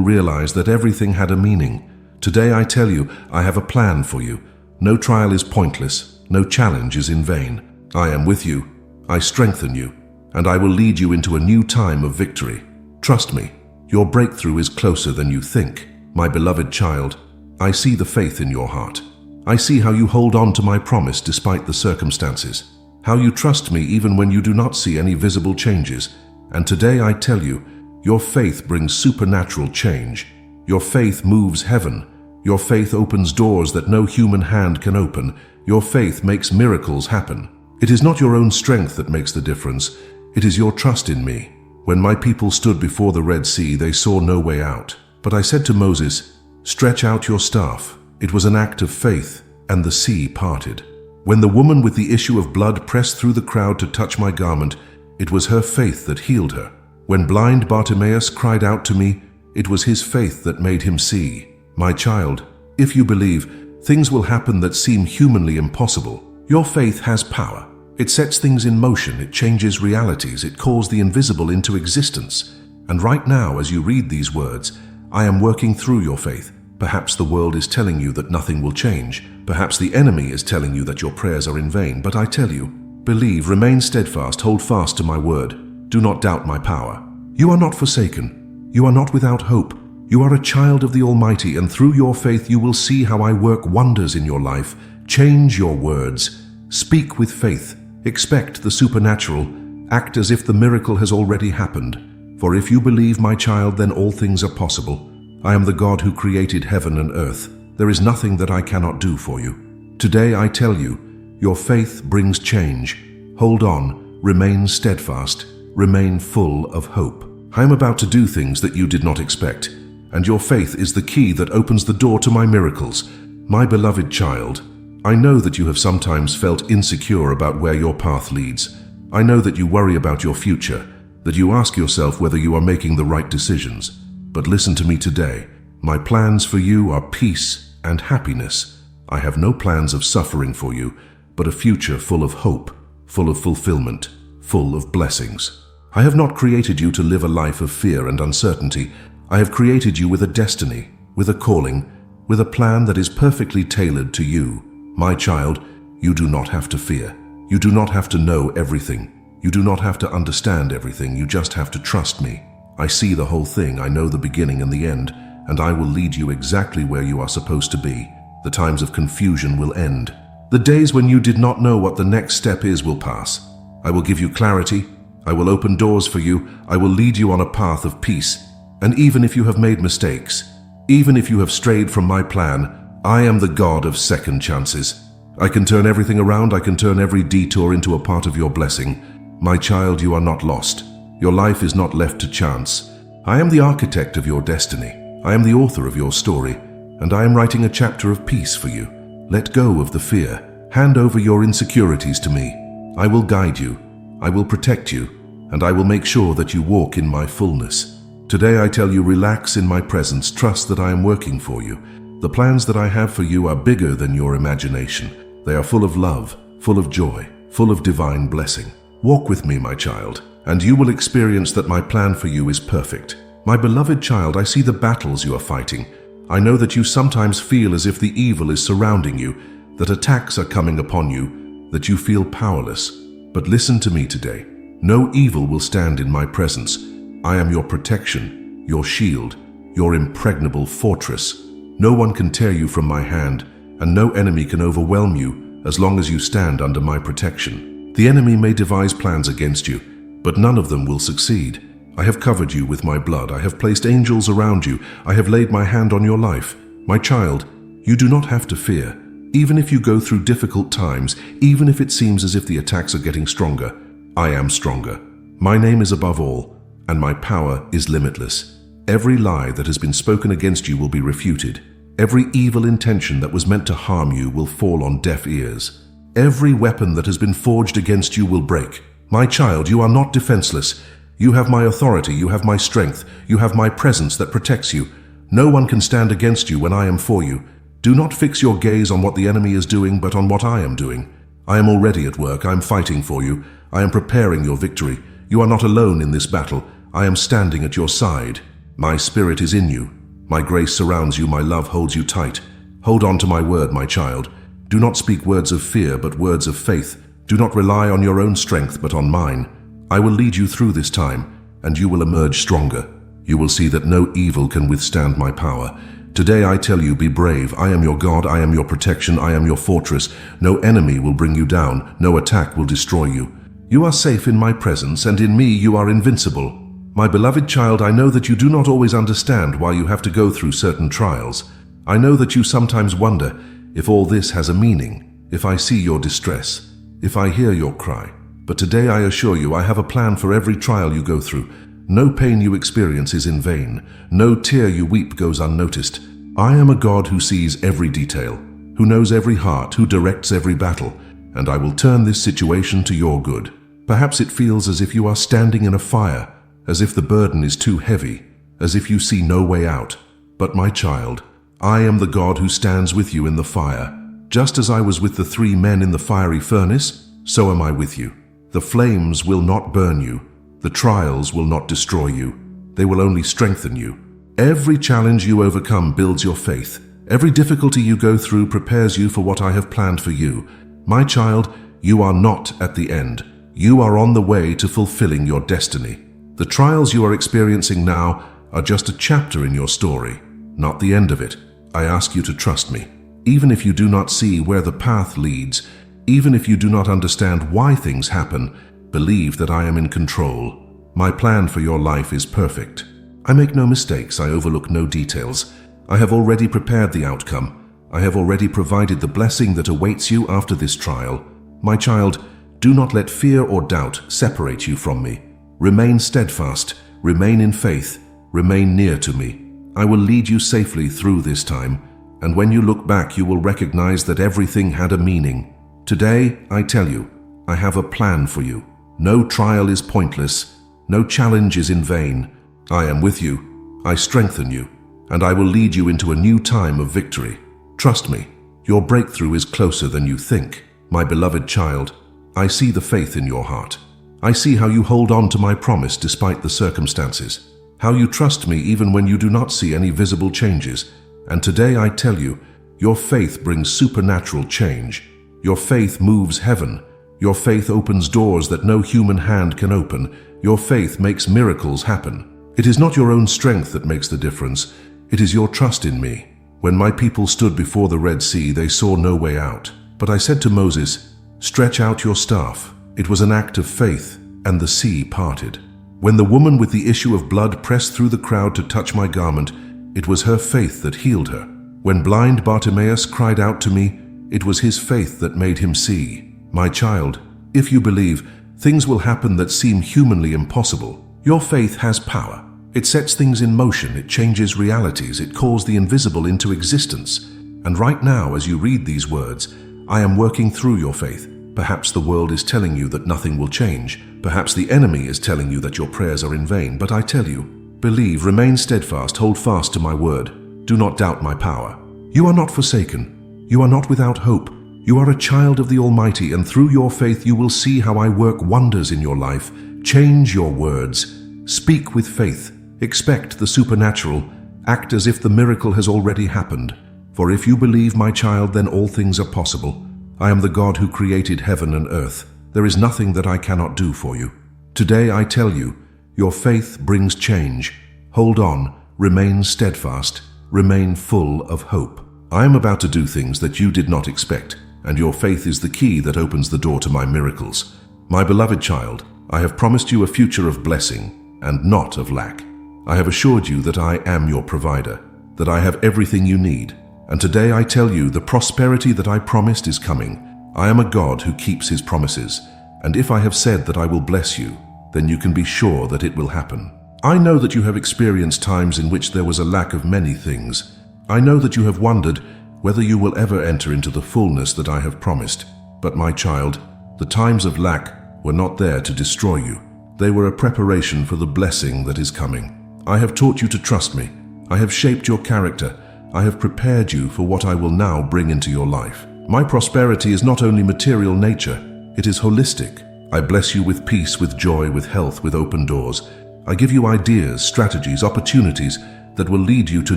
realize that everything had a meaning. Today I tell you, I have a plan for you. No trial is pointless. No challenge is in vain. I am with you. I strengthen you, and I will lead you into a new time of victory. Trust me, your breakthrough is closer than you think. My beloved child, I see the faith in your heart. I see how you hold on to my promise despite the circumstances, how you trust me even when you do not see any visible changes. And today I tell you, your faith brings supernatural change. Your faith moves heaven. Your faith opens doors that no human hand can open. Your faith makes miracles happen. It is not your own strength that makes the difference. It is your trust in me. When my people stood before the Red Sea, they saw no way out. But I said to Moses, "Stretch out your staff." It was an act of faith, and the sea parted. When the woman with the issue of blood pressed through the crowd to touch my garment, it was her faith that healed her. When blind Bartimaeus cried out to me, it was his faith that made him see. My child, if you believe, things will happen that seem humanly impossible. Your faith has power. It sets things in motion, it changes realities, it calls the invisible into existence. And right now, as you read these words, I am working through your faith. Perhaps the world is telling you that nothing will change. Perhaps the enemy is telling you that your prayers are in vain. But I tell you, believe, remain steadfast, hold fast to my word. Do not doubt my power. You are not forsaken. You are not without hope. You are a child of the Almighty, and through your faith you will see how I work wonders in your life. Change your words. Speak with faith. Expect the supernatural. Act as if the miracle has already happened. For if you believe, my child, then all things are possible. I am the God who created heaven and earth. There is nothing that I cannot do for you. Today I tell you, your faith brings change. Hold on, remain steadfast, remain full of hope. I am about to do things that you did not expect, and your faith is the key that opens the door to my miracles. My beloved child, I know that you have sometimes felt insecure about where your path leads. I know that you worry about your future, that you ask yourself whether you are making the right decisions. But listen to me today. My plans for you are peace and happiness. I have no plans of suffering for you, but a future full of hope, full of fulfillment, full of blessings. I have not created you to live a life of fear and uncertainty. I have created you with a destiny, with a calling, with a plan that is perfectly tailored to you. My child, you do not have to fear. You do not have to know everything. You do not have to understand everything. You just have to trust me. I see the whole thing. I know the beginning and the end, and I will lead you exactly where you are supposed to be. The times of confusion will end. The days when you did not know what the next step is will pass. I will give you clarity. I will open doors for you. I will lead you on a path of peace. And even if you have made mistakes, even if you have strayed from my plan, I am the God of second chances. I can turn everything around. I can turn every detour into a part of your blessing. My child, you are not lost. Your life is not left to chance. I am the architect of your destiny. I am the author of your story, and I am writing a chapter of peace for you. Let go of the fear. Hand over your insecurities to me. I will guide you. I will protect you, and I will make sure that you walk in my fullness. Today I tell you, relax in my presence. Trust that I am working for you. The plans that I have for you are bigger than your imagination. They are full of love, full of joy, full of divine blessing. Walk with me, my child, and you will experience that my plan for you is perfect. My beloved child, I see the battles you are fighting. I know that you sometimes feel as if the evil is surrounding you, that attacks are coming upon you, that you feel powerless. But listen to me today. No evil will stand in my presence. I am your protection, your shield, your impregnable fortress. No one can tear you from my hand, and no enemy can overwhelm you as long as you stand under my protection. The enemy may devise plans against you, but none of them will succeed. I have covered you with my blood. I have placed angels around you. I have laid my hand on your life. My child, you do not have to fear. Even if you go through difficult times, even if it seems as if the attacks are getting stronger, I am stronger. My name is above all, and my power is limitless. Every lie that has been spoken against you will be refuted. Every evil intention that was meant to harm you will fall on deaf ears. Every weapon that has been forged against you will break. My child, you are not defenseless. You have my authority, you have my strength, you have my presence that protects you. No one can stand against you when I am for you. Do not fix your gaze on what the enemy is doing, but on what I am doing. I am already at work. I am fighting for you. I am preparing your victory. You are not alone in this battle. I am standing at your side. My spirit is in you. My grace surrounds you. My love holds you tight. Hold on to my word, my child. Do not speak words of fear, but words of faith. Do not rely on your own strength, but on mine. I will lead you through this time, and you will emerge stronger. You will see that no evil can withstand my power. Today I tell you, be brave. I am your God. I am your protection. I am your fortress. No enemy will bring you down. No attack will destroy you. You are safe in my presence, and in me you are invincible. My beloved child, I know that you do not always understand why you have to go through certain trials. I know that you sometimes wonder if all this has a meaning, if I see your distress, if I hear your cry. But today I assure you, I have a plan for every trial you go through. No pain you experience is in vain. No tear you weep goes unnoticed. I am a God who sees every detail, who knows every heart, who directs every battle, and I will turn this situation to your good. Perhaps it feels as if you are standing in a fire, as if the burden is too heavy, as if you see no way out. But my child, I am the God who stands with you in the fire. Just as I was with the 3 men in the fiery furnace, so am I with you. The flames will not burn you. The trials will not destroy you. They will only strengthen you. Every challenge you overcome builds your faith. Every difficulty you go through prepares you for what I have planned for you. My child, you are not at the end. You are on the way to fulfilling your destiny. The trials you are experiencing now are just a chapter in your story, not the end of it. I ask you to trust me. Even if you do not see where the path leads, even if you do not understand why things happen, believe that I am in control. My plan for your life is perfect. I make no mistakes. I overlook no details. I have already prepared the outcome. I have already provided the blessing that awaits you after this trial. My child, do not let fear or doubt separate you from me. Remain steadfast, remain in faith, remain near to me. I will lead you safely through this time, and when you look back, you will recognize that everything had a meaning. Today, I tell you, I have a plan for you. No trial is pointless, no challenge is in vain. I am with you, I strengthen you, and I will lead you into a new time of victory. Trust me, your breakthrough is closer than you think. My beloved child, I see the faith in your heart. I see how you hold on to my promise despite the circumstances, how you trust me even when you do not see any visible changes. And today I tell you, your faith brings supernatural change. Your faith moves heaven. Your faith opens doors that no human hand can open. Your faith makes miracles happen. It is not your own strength that makes the difference. It is your trust in me. When my people stood before the Red Sea, they saw no way out. But I said to Moses, "Stretch out your staff." It was an act of faith, and the sea parted. When the woman with the issue of blood pressed through the crowd to touch my garment, it was her faith that healed her. When blind Bartimaeus cried out to me, it was his faith that made him see. My child, if you believe, things will happen that seem humanly impossible. Your faith has power. It sets things in motion, it changes realities, it calls the invisible into existence. And right now, as you read these words, I am working through your faith. Perhaps the world is telling you that nothing will change. Perhaps the enemy is telling you that your prayers are in vain. But I tell you, believe, remain steadfast, hold fast to my word. Do not doubt my power. You are not forsaken. You are not without hope. You are a child of the Almighty, and through your faith you will see how I work wonders in your life. Change your words. Speak with faith. Expect the supernatural. Act as if the miracle has already happened. For if you believe, my child, then all things are possible. I am the God who created heaven and earth. There is nothing that I cannot do for you. Today I tell you, your faith brings change. Hold on, remain steadfast, remain full of hope. I am about to do things that you did not expect, and your faith is the key that opens the door to my miracles. My beloved child, I have promised you a future of blessing and not of lack. I have assured you that I am your provider, that I have everything you need. And today I tell you, the prosperity that I promised is coming. I am a God who keeps his promises, and if I have said that I will bless you, then you can be sure that it will happen. I know that you have experienced times in which there was a lack of many things. I know that you have wondered whether you will ever enter into the fullness that I have promised. But my child, the times of lack were not there to destroy you. They were a preparation for the blessing that is coming. I have taught you to trust me. I have shaped your character. I have prepared you for what I will now bring into your life. My prosperity is not only material nature, it is holistic. I bless you with peace, with joy, with health, with open doors. I give you ideas, strategies, opportunities that will lead you to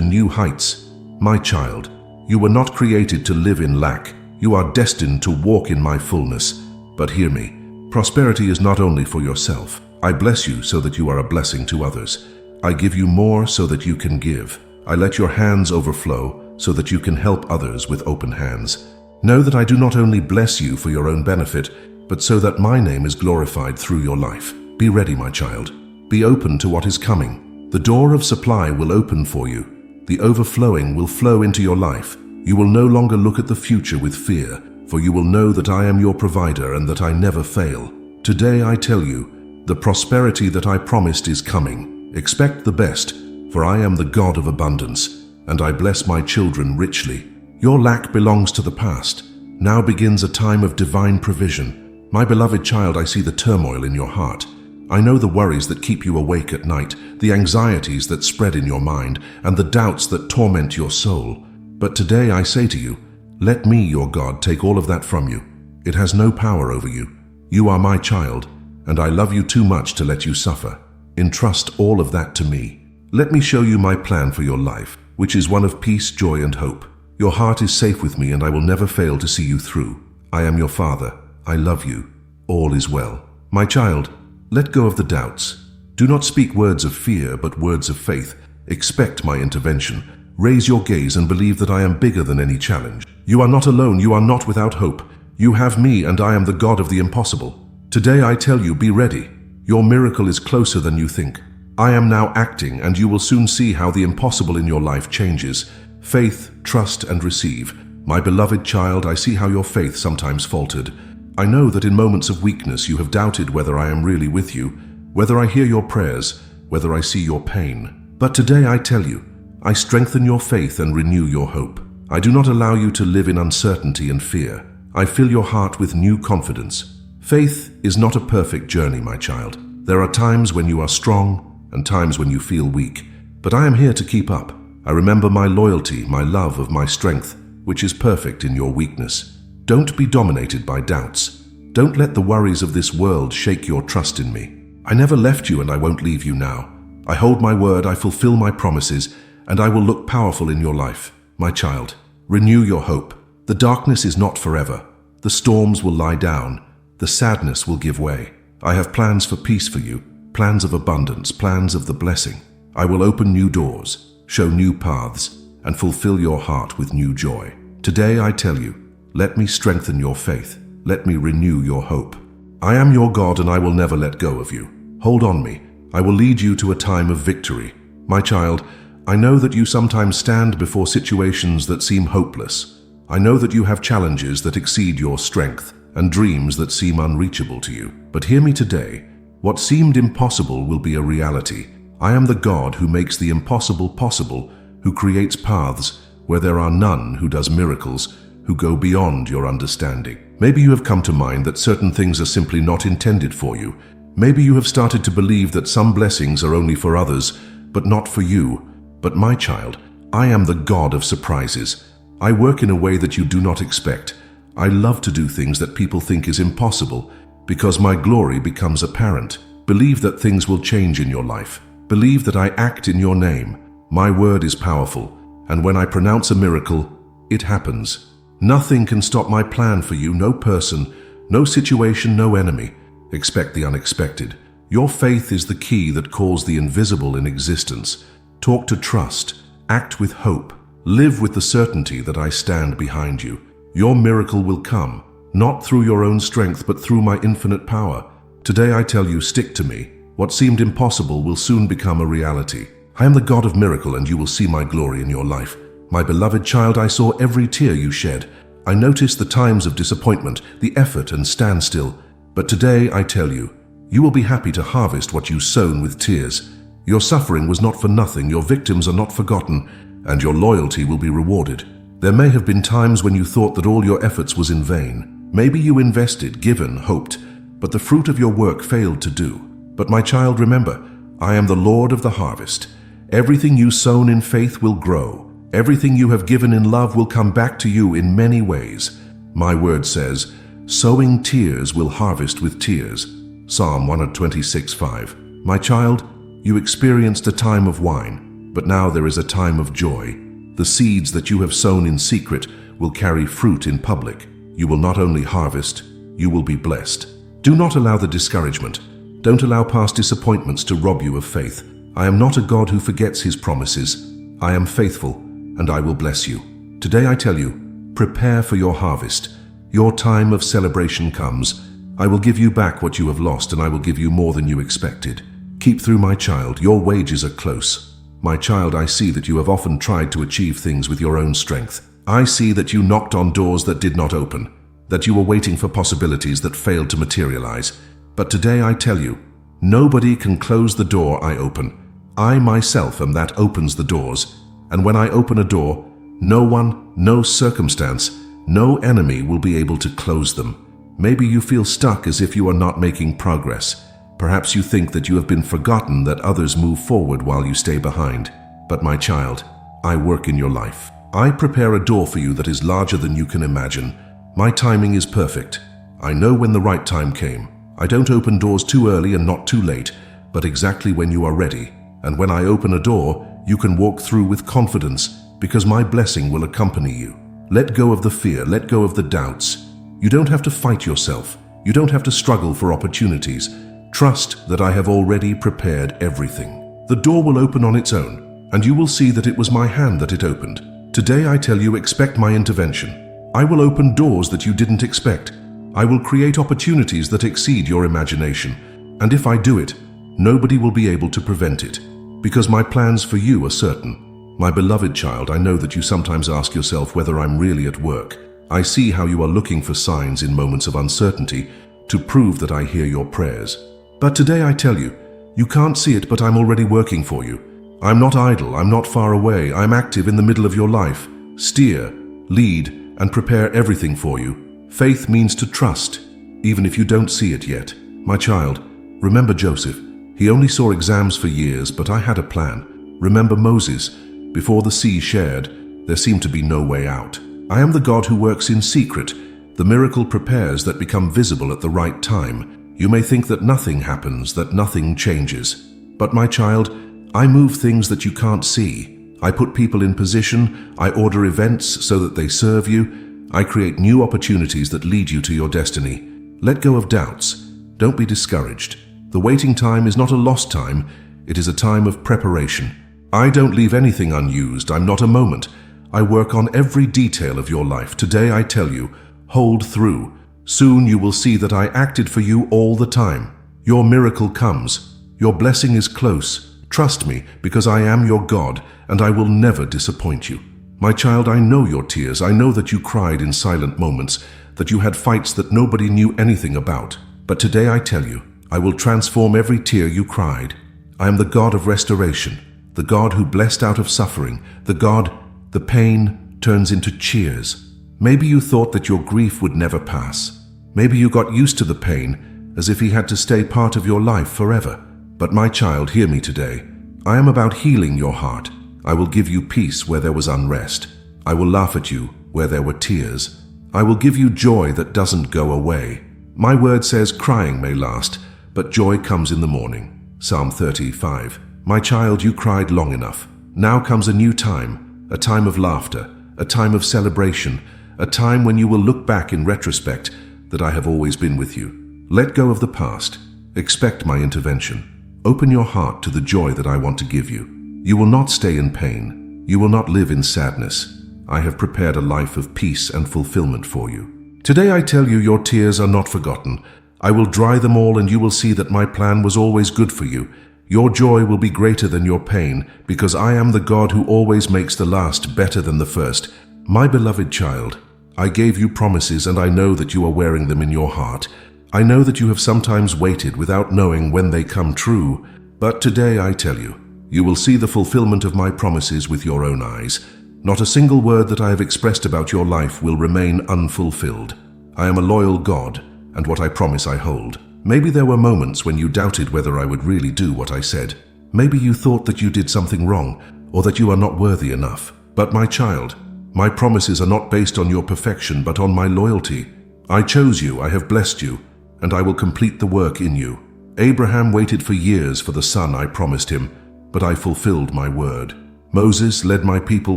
new heights. My child, you were not created to live in lack. You are destined to walk in my fullness. But hear me, prosperity is not only for yourself. I bless you so that you are a blessing to others. I give you more so that you can give. I let your hands overflow so that you can help others with open hands. Know that I do not only bless you for your own benefit, but so that my name is glorified through your life. Be ready, my child. Be open to what is coming. The door of supply will open for you. The overflowing will flow into your life. You will no longer look at the future with fear, for you will know that I am your provider and that I never fail. Today I tell you, the prosperity that I promised is coming. Expect the best, for I am the God of abundance, and I bless my children richly. Your lack belongs to the past. Now begins a time of divine provision. My beloved child, I see the turmoil in your heart. I know the worries that keep you awake at night, the anxieties that spread in your mind, and the doubts that torment your soul. But today I say to you, let me, your God, take all of that from you. It has no power over you. You are my child, and I love you too much to let you suffer. Entrust all of that to me. Let me show you my plan for your life, which is one of peace, joy, and hope. Your heart is safe with me, and I will never fail to see you through. I am your Father. I love you. All is well. My child, let go of the doubts. Do not speak words of fear, but words of faith. Expect my intervention. Raise your gaze and believe that I am bigger than any challenge. You are not alone. You are not without hope. You have me, and I am the God of the impossible. Today I tell you, be ready. Your miracle is closer than you think. I am now acting, and you will soon see how the impossible in your life changes. Faith, trust, and receive. My beloved child, I see how your faith sometimes faltered. I know that in moments of weakness you have doubted whether I am really with you, whether I hear your prayers, whether I see your pain. But today I tell you, I strengthen your faith and renew your hope. I do not allow you to live in uncertainty and fear. I fill your heart with new confidence. Faith is not a perfect journey, my child. There are times when you are strong and times when you feel weak. But I am here to keep up. I remember my loyalty, my love of my strength, which is perfect in your weakness. Don't be dominated by doubts. Don't let the worries of this world shake your trust in me. I never left you, and I won't leave you now. I hold my word, I fulfill my promises, and I will look powerful in your life. My child, renew your hope. The darkness is not forever. The storms will lie down. The sadness will give way. I have plans for peace for you, plans of abundance, plans of the blessing. I will open new doors, show new paths, and fulfill your heart with new joy. Today I tell you, let me strengthen your faith. Let me renew your hope. I am your God, and I will never let go of you. Hold on me. I will lead you to a time of victory. My child, I know that you sometimes stand before situations that seem hopeless. I know that you have challenges that exceed your strength and dreams that seem unreachable to you. But hear me today. What seemed impossible will be a reality. I am the God who makes the impossible possible, who creates paths where there are none, who does miracles, who go beyond your understanding. Maybe you have come to mind that certain things are simply not intended for you. Maybe you have started to believe that some blessings are only for others, but not for you. But my child, I am the God of surprises. I work in a way that you do not expect. I love to do things that people think is impossible, because my glory becomes apparent. Believe that things will change in your life. Believe that I act in your name. My word is powerful, and when I pronounce a miracle, it happens. Nothing can stop my plan for you, no person, no situation, no enemy. Expect the unexpected. Your faith is the key that calls the invisible in existence. Talk to trust, act with hope, live with the certainty that I stand behind you. Your miracle will come, not through your own strength, but through my infinite power. Today I tell you, stick to me. What seemed impossible will soon become a reality. I am the God of miracle, and you will see my glory in your life. My beloved child, I saw every tear you shed. I noticed the times of disappointment, the effort and standstill. But today I tell you, you will be happy to harvest what you sown with tears. Your suffering was not for nothing, your victims are not forgotten, and your loyalty will be rewarded. There may have been times when you thought that all your efforts was in vain. Maybe you invested, given, hoped, but the fruit of your work failed to do. But my child, remember, I am the Lord of the harvest. Everything you sown in faith will grow. Everything you have given in love will come back to you in many ways. My word says, sowing tears will harvest with tears. Psalm 126:5. My child, you experienced a time of wine, but now there is a time of joy. The seeds that you have sown in secret will carry fruit in public. You will not only harvest, you will be blessed. Do not allow the discouragement. Don't allow past disappointments to rob you of faith. I am not a God who forgets his promises. I am faithful, and I will bless you. Today I tell you, prepare for your harvest. Your time of celebration comes. I will give you back what you have lost, and I will give you more than you expected. Keep through, my child. Your wages are close. My child, I see that you have often tried to achieve things with your own strength. I see that you knocked on doors that did not open, that you were waiting for possibilities that failed to materialize. But today I tell you, nobody can close the door I open. I myself am that opens the doors. And when I open a door, no one, no circumstance, no enemy will be able to close them. Maybe you feel stuck as if you are not making progress. Perhaps you think that you have been forgotten, that others move forward while you stay behind. But my child, I work in your life. I prepare a door for you that is larger than you can imagine. My timing is perfect. I know when the right time came. I don't open doors too early and not too late, but exactly when you are ready. And when I open a door, you can walk through with confidence, because my blessing will accompany you. Let go of the fear, let go of the doubts. You don't have to fight yourself. You don't have to struggle for opportunities. Trust that I have already prepared everything. The door will open on its own, and you will see that it was my hand that it opened. Today I tell you, expect my intervention. I will open doors that you didn't expect. I will create opportunities that exceed your imagination. And if I do it, nobody will be able to prevent it, because my plans for you are certain. My beloved child, I know that you sometimes ask yourself whether I'm really at work. I see how you are looking for signs in moments of uncertainty to prove that I hear your prayers. But today I tell you, you can't see it, but I'm already working for you. I'm not idle, I'm not far away, I'm active in the middle of your life. Steer, lead, and prepare everything for you. Faith means to trust, even if you don't see it yet. My child, remember Joseph. He only saw exams for years, but I had a plan. Remember Moses. Before the sea shared, there seemed to be no way out. I am the God who works in secret. The miracle prepares that become visible at the right time. You may think that nothing happens, that nothing changes. But my child, I move things that you can't see. I put people in position. I order events so that they serve you. I create new opportunities that lead you to your destiny. Let go of doubts. Don't be discouraged. The waiting time is not a lost time. It is a time of preparation. I don't leave anything unused. I'm not a moment. I work on every detail of your life. Today I tell you, hold through. Soon you will see that I acted for you all the time. Your miracle comes. Your blessing is close. Trust me, because I am your God, and I will never disappoint you. My child, I know your tears. I know that you cried in silent moments, that you had fights that nobody knew anything about. But today I tell you, I will transform every tear you cried. I am the God of restoration, the God who blessed out of suffering, the pain turns into cheers. Maybe you thought that your grief would never pass. Maybe you got used to the pain, as if he had to stay part of your life forever. But my child, hear me today. I am about healing your heart. I will give you peace where there was unrest. I will laugh at you where there were tears. I will give you joy that doesn't go away. My word says crying may last, but joy comes in the morning. Psalm 35. My child, you cried long enough. Now comes a new time, a time of laughter, a time of celebration, a time when you will look back in retrospect that I have always been with you. Let go of the past. Expect my intervention. Open your heart to the joy that I want to give you. You will not stay in pain. You will not live in sadness. I have prepared a life of peace and fulfillment for you. Today I tell you, your tears are not forgotten. I will dry them all, and you will see that my plan was always good for you. Your joy will be greater than your pain, because I am the God who always makes the last better than the first. My beloved child, I gave you promises, and I know that you are wearing them in your heart. I know that you have sometimes waited without knowing when they come true, but today I tell you, you will see the fulfillment of my promises with your own eyes. Not a single word that I have expressed about your life will remain unfulfilled. I am a loyal God, and what I promise I hold. Maybe there were moments when you doubted whether I would really do what I said. Maybe you thought that you did something wrong, or that you are not worthy enough. But my child, My promises are not based on your perfection, but on my loyalty. I chose you, I have blessed you, and I will complete the work in you. Abraham waited for years for the son I promised him, but I fulfilled my word. Moses led my people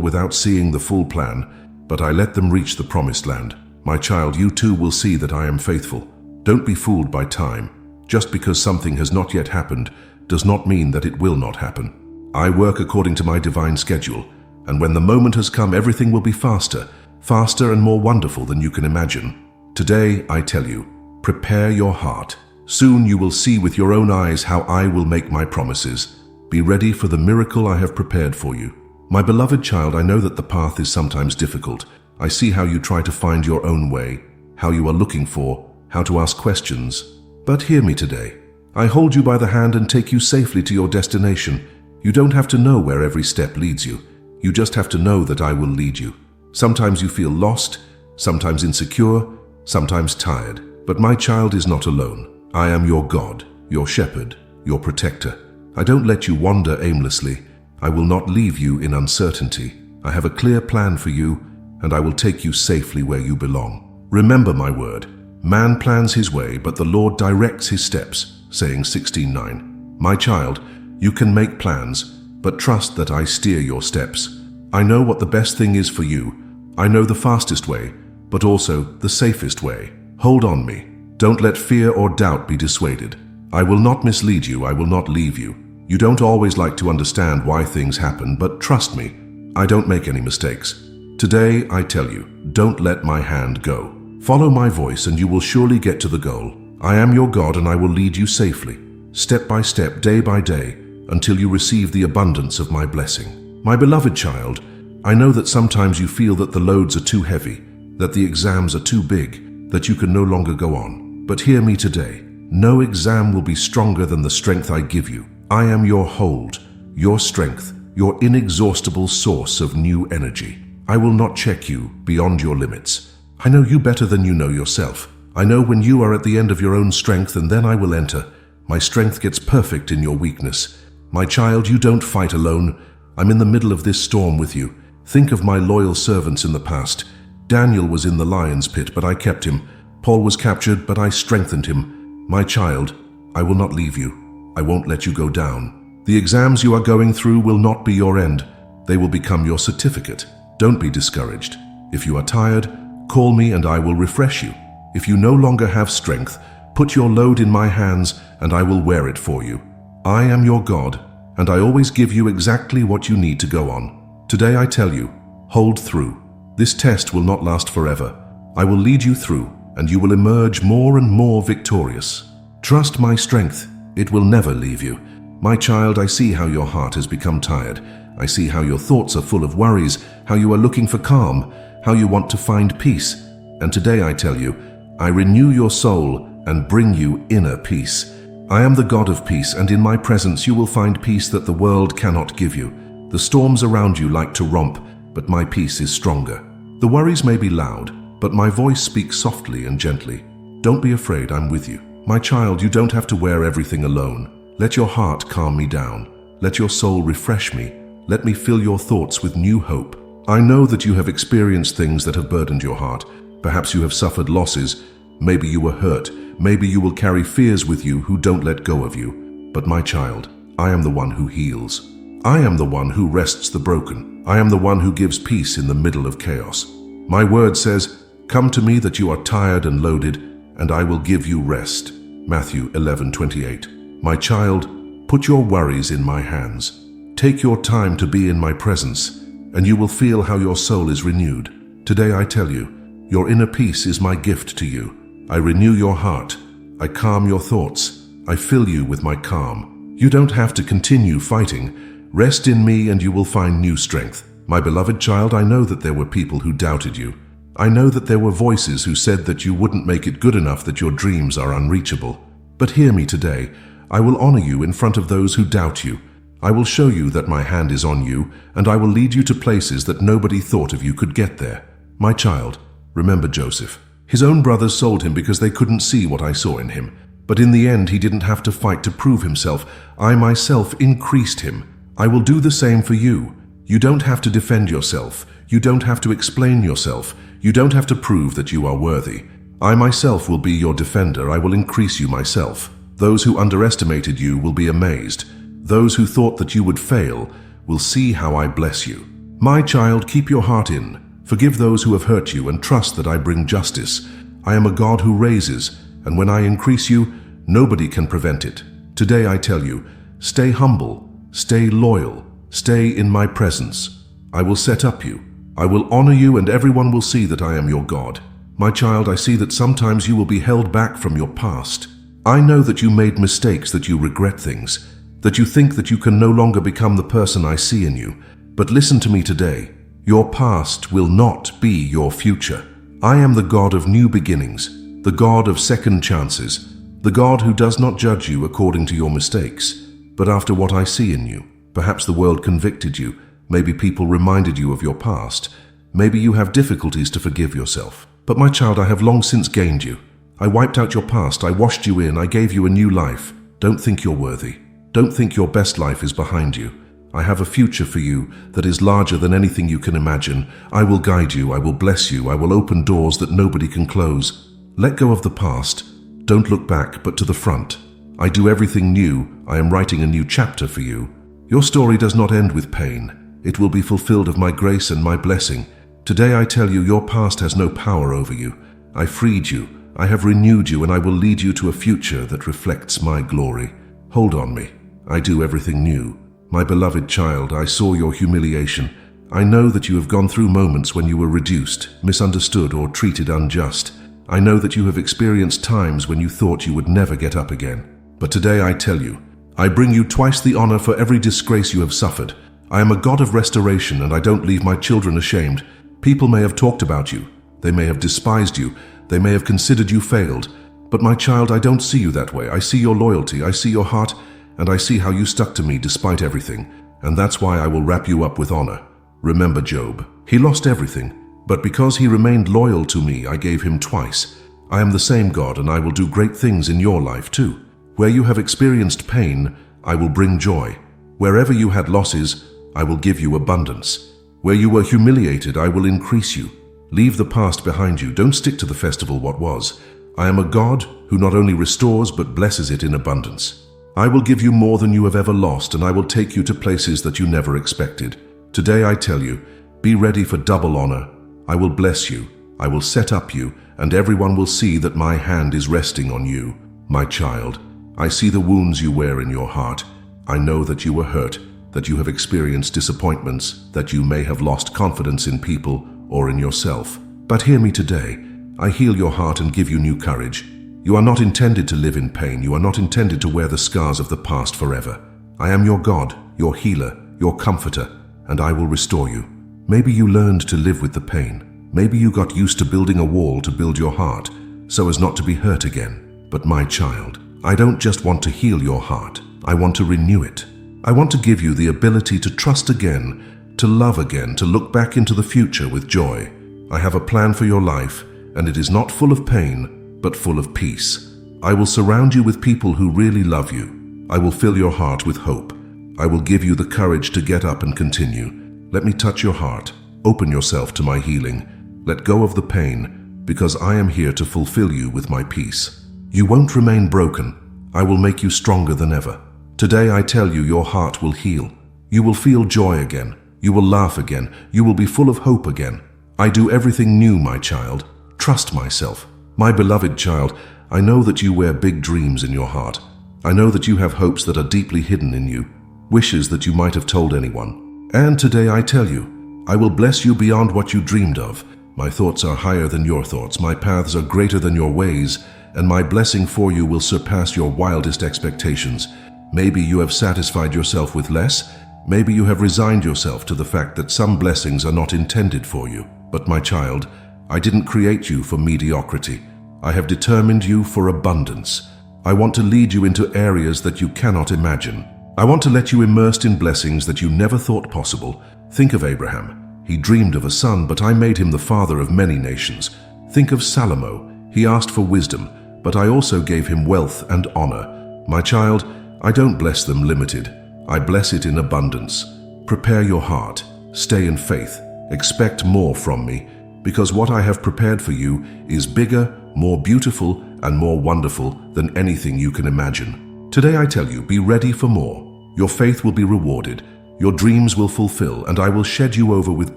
without seeing the full plan, but I let them reach the promised land. My child, you too will see that I am faithful. Don't be fooled by time. Just because something has not yet happened does not mean that it will not happen. I work according to my divine schedule, and when the moment has come, everything will be faster and more wonderful than you can imagine. Today, I tell you, prepare your heart. Soon you will see with your own eyes how I will make my promises. Be ready for the miracle I have prepared for you. My beloved child, I know that the path is sometimes difficult. I see how you try to find your own way, how you are looking for, how to ask questions. But hear me today. I hold you by the hand and take you safely to your destination. You don't have to know where every step leads you. You just have to know that I will lead you. Sometimes you feel lost, sometimes insecure, sometimes tired. But my child is not alone. I am your God, your shepherd, your protector. I don't let you wander aimlessly. I will not leave you in uncertainty. I have a clear plan for you, and I will take you safely where you belong. Remember my word. Man plans his way, but the Lord directs his steps, saying 16:9. My child, you can make plans, but trust that I steer your steps. I know what the best thing is for you. I know the fastest way, but also the safest way. Hold on me. Don't let fear or doubt be dissuaded. I will not mislead you. I will not leave you. You don't always like to understand why things happen, but trust me, I don't make any mistakes. Today, I tell you, don't let my hand go. Follow my voice and you will surely get to the goal. I am your God and I will lead you safely, step by step, day by day, until you receive the abundance of my blessing. My beloved child, I know that sometimes you feel that the loads are too heavy, that the exams are too big, that you can no longer go on. But hear me today. No exam will be stronger than the strength I give you. I am your hold, your strength, your inexhaustible source of new energy. I will not check you beyond your limits. I know you better than you know yourself. I know when you are at the end of your own strength, and then I will enter. My strength gets perfect in your weakness. My child, you don't fight alone. I'm in the middle of this storm with you. Think of my loyal servants in the past. Daniel was in the lion's pit, but I kept him. Paul was captured, but I strengthened him. My child, I will not leave you. I won't let you go down. The exams you are going through will not be your end. They will become your certificate. Don't be discouraged. If you are tired, call me and I will refresh you. If you no longer have strength, put your load in my hands and I will wear it for you. I am your God, and I always give you exactly what you need to go on. Today I tell you, hold through. This test will not last forever. I will lead you through, and you will emerge more and more victorious. Trust my strength. It will never leave you. My child, I see how your heart has become tired. I see how your thoughts are full of worries, how you are looking for calm, how you want to find peace. And today I tell you, I renew your soul and bring you inner peace. I am the God of peace, and in my presence you will find peace that the world cannot give you. The storms around you like to romp, but my peace is stronger. The worries may be loud, but my voice speaks softly and gently. Don't be afraid, I'm with you. My child, you don't have to wear everything alone. Let your heart calm me down. Let your soul refresh me. Let me fill your thoughts with new hope. I know that you have experienced things that have burdened your heart. Perhaps you have suffered losses. Maybe you were hurt. Maybe you will carry fears with you who don't let go of you. But my child, I am the one who heals. I am the one who rests the broken. I am the one who gives peace in the middle of chaos. My word says, "Come to me that you are tired and loaded, and I will give you rest." Matthew 11:28. My child, put your worries in my hands. Take your time to be in my presence, and you will feel how your soul is renewed. Today I tell you, your inner peace is my gift to you. I renew your heart. I calm your thoughts. I fill you with my calm. You don't have to continue fighting. Rest in me and you will find new strength. My beloved child, I know that there were people who doubted you. I know that there were voices who said that you wouldn't make it good enough, that your dreams are unreachable. But hear me today. I will honor you in front of those who doubt you. I will show you that my hand is on you, and I will lead you to places that nobody thought of you could get there. My child, remember Joseph. His own brothers sold him because they couldn't see what I saw in him. But in the end, he didn't have to fight to prove himself. I myself increased him. I will do the same for you. You don't have to defend yourself. You don't have to explain yourself. You don't have to prove that you are worthy. I myself will be your defender. I will increase you myself. Those who underestimated you will be amazed. Those who thought that you would fail will see how I bless you. My child, keep your heart in. Forgive those who have hurt you and trust that I bring justice. I am a God who raises, and when I increase you, nobody can prevent it. Today I tell you, stay humble, stay loyal, stay in my presence. I will set up you. I will honor you, and everyone will see that I am your God. My child, I see that sometimes you will be held back from your past. I know that you made mistakes, that you regret things, that you think that you can no longer become the person I see in you. But listen to me today. Your past will not be your future. I am the God of new beginnings, the God of second chances, the God who does not judge you according to your mistakes, but after what I see in you. Perhaps the world convicted you. Maybe people reminded you of your past. Maybe you have difficulties to forgive yourself. But my child, I have long since gained you. I wiped out your past. I washed you in. I gave you a new life. Don't think you're worthy. Don't think your best life is behind you. I have a future for you that is larger than anything you can imagine. I will guide you. I will bless you. I will open doors that nobody can close. Let go of the past. Don't look back, but to the front. I do everything new. I am writing a new chapter for you. Your story does not end with pain. It will be fulfilled of my grace and my blessing. Today I tell you, your past has no power over you. I freed you. I have renewed you, and I will lead you to a future that reflects my glory. Hold on me. I do everything new. My beloved child, I saw your humiliation. I know that you have gone through moments when you were reduced, misunderstood, or treated unjust. I know that you have experienced times when you thought you would never get up again. But today I tell you, I bring you twice the honor for every disgrace you have suffered. I am a God of restoration, and I don't leave my children ashamed. People may have talked about you. They may have despised you. They may have considered you failed. But my child, I don't see you that way. I see your loyalty. I see your heart. And I see how you stuck to me despite everything, and that's why I will wrap you up with honor. Remember Job. He lost everything, but because he remained loyal to me, I gave him twice. I am the same God, and I will do great things in your life too. Where you have experienced pain, I will bring joy. Wherever you had losses, I will give you abundance. Where you were humiliated, I will increase you. Leave the past behind you. Don't stick to the festival what was. I am a God who not only restores but blesses it in abundance. I will give you more than you have ever lost, and I will take you to places that you never expected. Today I tell you, be ready for double honor. I will bless you, I will set up you, and everyone will see that my hand is resting on you. My child, I see the wounds you wear in your heart. I know that you were hurt, that you have experienced disappointments, that you may have lost confidence in people or in yourself. But hear me today. I heal your heart and give you new courage. You are not intended to live in pain. You are not intended to wear the scars of the past forever. I am your God, your healer, your comforter, and I will restore you. Maybe you learned to live with the pain. Maybe you got used to building a wall to build your heart, so as not to be hurt again. But my child, I don't just want to heal your heart. I want to renew it. I want to give you the ability to trust again, to love again, to look back into the future with joy. I have a plan for your life, and it is not full of pain, but full of peace. I will surround you with people who really love you. I will fill your heart with hope. I will give you the courage to get up and continue. Let me touch your heart. Open yourself to my healing. Let go of the pain, because I am here to fulfill you with my peace. You won't remain broken. I will make you stronger than ever. Today I tell you, your heart will heal. You will feel joy again. You will laugh again. You will be full of hope again. I do everything new, my child. Trust myself. My beloved child, I know that you wear big dreams in your heart. I know that you have hopes that are deeply hidden in you, wishes that you might have told anyone. And today I tell you, I will bless you beyond what you dreamed of. My thoughts are higher than your thoughts, my paths are greater than your ways, and my blessing for you will surpass your wildest expectations. Maybe you have satisfied yourself with less. Maybe you have resigned yourself to the fact that some blessings are not intended for you. But my child, I didn't create you for mediocrity. I have determined you for abundance. I want to lead you into areas that you cannot imagine. I want to let you immersed in blessings that you never thought possible. Think of Abraham. He dreamed of a son, but I made him the father of many nations. Think of Solomon. He asked for wisdom, but I also gave him wealth and honor. My child, I don't bless them limited. I bless it in abundance. Prepare your heart. Stay in faith. Expect more from me, because what I have prepared for you is bigger, more beautiful, and more wonderful than anything you can imagine. Today I tell you, be ready for more. Your faith will be rewarded, your dreams will fulfill, and I will shed you over with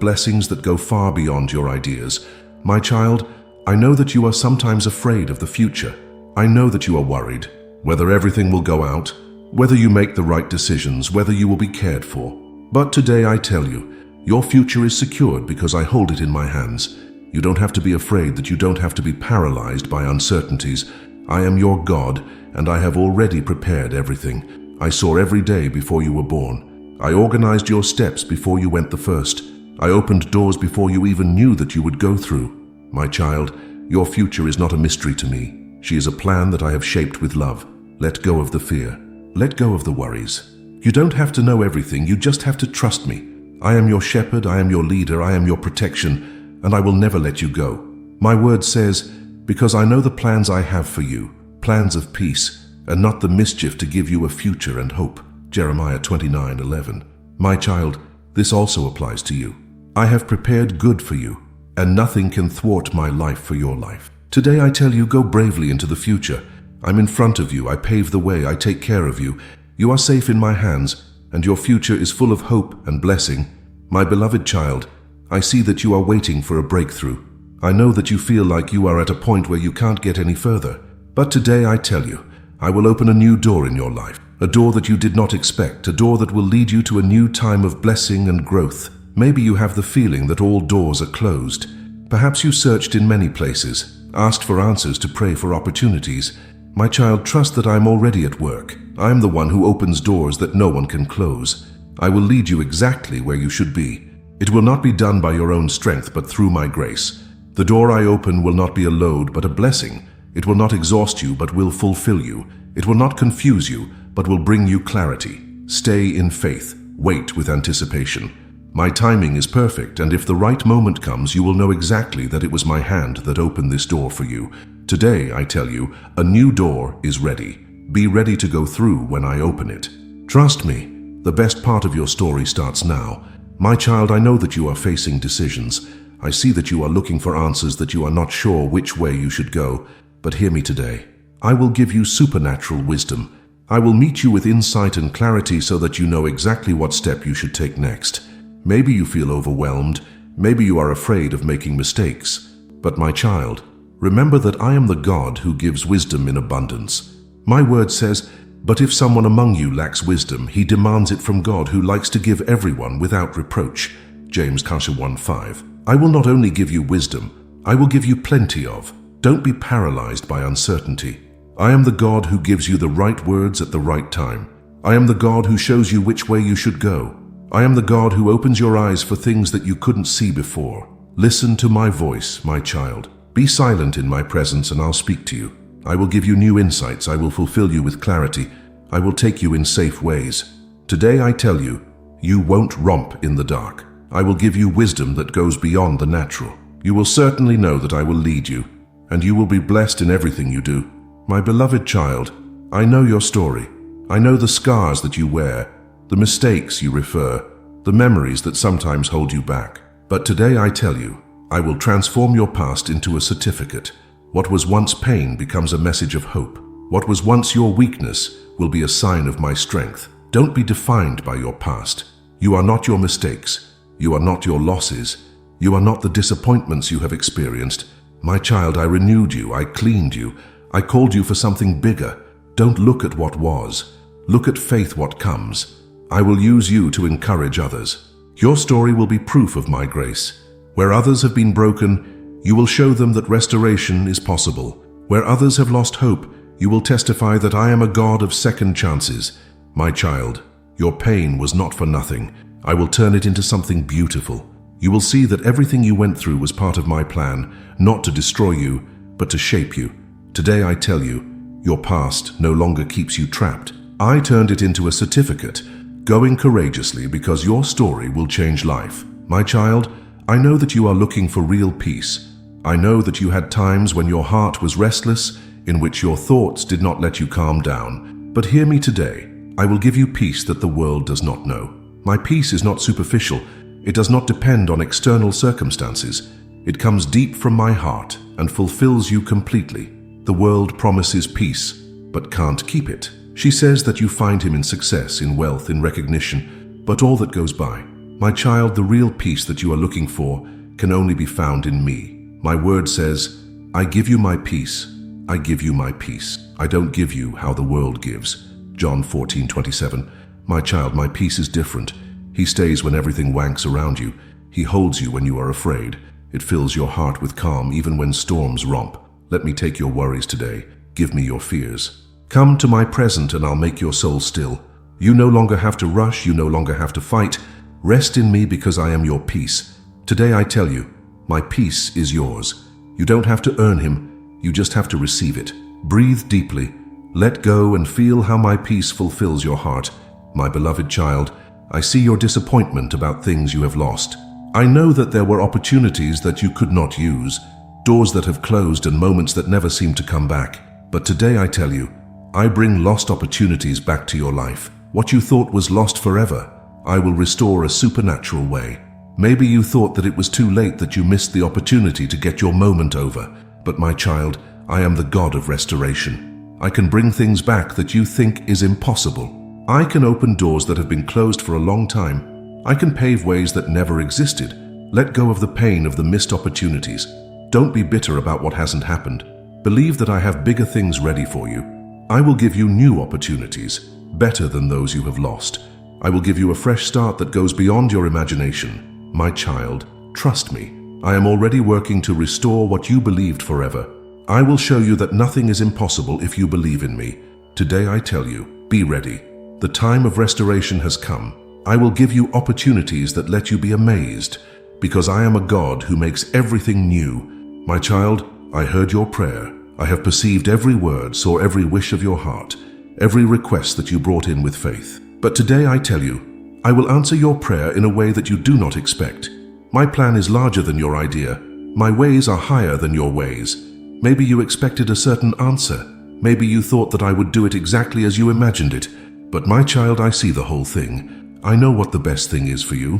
blessings that go far beyond your ideas. My child, I know that you are sometimes afraid of the future. I know that you are worried, whether everything will go out, whether you make the right decisions, whether you will be cared for. But today I tell you, your future is secured because I hold it in my hands. You don't have to be afraid, that you don't have to be paralyzed by uncertainties. I am your God, and I have already prepared everything. I saw every day before you were born. I organized your steps before you went the first. I opened doors before you even knew that you would go through. My child, your future is not a mystery to me. She is a plan that I have shaped with love. Let go of the fear. Let go of the worries. You don't have to know everything, you just have to trust me. I am your shepherd, I am your leader, I am your protection, and I will never let you go. My word says, because I know the plans I have for you, plans of peace, and not the mischief, to give you a future and hope. Jeremiah 29:11. My child, this also applies to you. I have prepared good for you, and nothing can thwart my life for your life. Today I tell you, go bravely into the future. I'm in front of you, I pave the way, I take care of you. You are safe in my hands, and your future is full of hope and blessing. My beloved child, I see that you are waiting for a breakthrough. I know that you feel like you are at a point where you can't get any further. But today I tell you, I will open a new door in your life, a door that you did not expect, a door that will lead you to a new time of blessing and growth. Maybe you have the feeling that all doors are closed. Perhaps you searched in many places, asked for answers, to pray for opportunities. My child, trust that I am already at work. I am the one who opens doors that no one can close. I will lead you exactly where you should be. It will not be done by your own strength, but through my grace. The door I open will not be a load, but a blessing. It will not exhaust you, but will fulfill you. It will not confuse you, but will bring you clarity. Stay in faith. Wait with anticipation. My timing is perfect, and if the right moment comes, you will know exactly that it was my hand that opened this door for you. Today, I tell you, a new door is ready. Be ready to go through when I open it. Trust me, the best part of your story starts now. My child, I know that you are facing decisions. I see that you are looking for answers, that you are not sure which way you should go. But hear me today. I will give you supernatural wisdom. I will meet you with insight and clarity so that you know exactly what step you should take next. Maybe you feel overwhelmed. Maybe you are afraid of making mistakes. But my child, remember that I am the God who gives wisdom in abundance. My word says, but if someone among you lacks wisdom, he demands it from God, who likes to give everyone without reproach. James 1:5. I will not only give you wisdom, I will give you plenty of. Don't be paralyzed by uncertainty. I am the God who gives you the right words at the right time. I am the God who shows you which way you should go. I am the God who opens your eyes for things that you couldn't see before. Listen to my voice, my child. Be silent in my presence and I'll speak to you. I will give you new insights. I will fulfill you with clarity. I will take you in safe ways. Today I tell you, you won't romp in the dark. I will give you wisdom that goes beyond the natural. You will certainly know that I will lead you, and you will be blessed in everything you do. My beloved child, I know your story. I know the scars that you wear, the mistakes you refer, the memories that sometimes hold you back. But today I tell you, I will transform your past into a certificate. What was once pain becomes a message of hope. What was once your weakness will be a sign of my strength. Don't be defined by your past. You are not your mistakes. You are not your losses. You are not the disappointments you have experienced. My child, I renewed you. I cleaned you. I called you for something bigger. Don't look at what was. Look at faith, what comes. I will use you to encourage others. Your story will be proof of my grace. Where others have been broken, you will show them that restoration is possible. Where others have lost hope, you will testify that I am a God of second chances. My child, your pain was not for nothing. I will turn it into something beautiful. You will see that everything you went through was part of my plan, not to destroy you, but to shape you. Today I tell you, your past no longer keeps you trapped. I turned it into a certificate, going courageously because your story will change life. My child, I know that you are looking for real peace. I know that you had times when your heart was restless, in which your thoughts did not let you calm down. But hear me today. I will give you peace that the world does not know. My peace is not superficial. It does not depend on external circumstances. It comes deep from my heart and fulfills you completely. The world promises peace, but can't keep it. She says that you find him in success, in wealth, in recognition, but all that goes by. My child, the real peace that you are looking for can only be found in me. My word says, I give you my peace. I give you my peace. I don't give you how the world gives. John 14:27. My child, my peace is different. He stays when everything wanks around you. He holds you when you are afraid. It fills your heart with calm even when storms romp. Let me take your worries today. Give me your fears. Come to my present and I'll make your soul still. You no longer have to rush. You no longer have to fight. Rest in me because I am your peace. Today I tell you, my peace is yours. You don't have to earn him. You just have to receive it. Breathe deeply. Let go and feel how my peace fulfills your heart. My beloved child, I see your disappointment about things you have lost. I know that there were opportunities that you could not use, doors that have closed and moments that never seem to come back. But today I tell you, I bring lost opportunities back to your life. What you thought was lost forever, I will restore a supernatural way. Maybe you thought that it was too late, that you missed the opportunity to get your moment over. But my child, I am the God of restoration. I can bring things back that you think is impossible. I can open doors that have been closed for a long time. I can pave ways that never existed. Let go of the pain of the missed opportunities. Don't be bitter about what hasn't happened. Believe that I have bigger things ready for you. I will give you new opportunities, better than those you have lost. I will give you a fresh start that goes beyond your imagination. My child, trust me. I am already working to restore what you believed forever. I will show you that nothing is impossible if you believe in me. Today I tell you, be ready. The time of restoration has come. I will give you opportunities that let you be amazed, because I am a God who makes everything new. My child, I heard your prayer. I have perceived every word, saw every wish of your heart, every request that you brought in with faith. But today I tell you, I will answer your prayer in a way that you do not expect. My plan is larger than your idea. My ways are higher than your ways. Maybe you expected a certain answer. Maybe you thought that I would do it exactly as you imagined it. But my child, I see the whole thing. I know what the best thing is for you.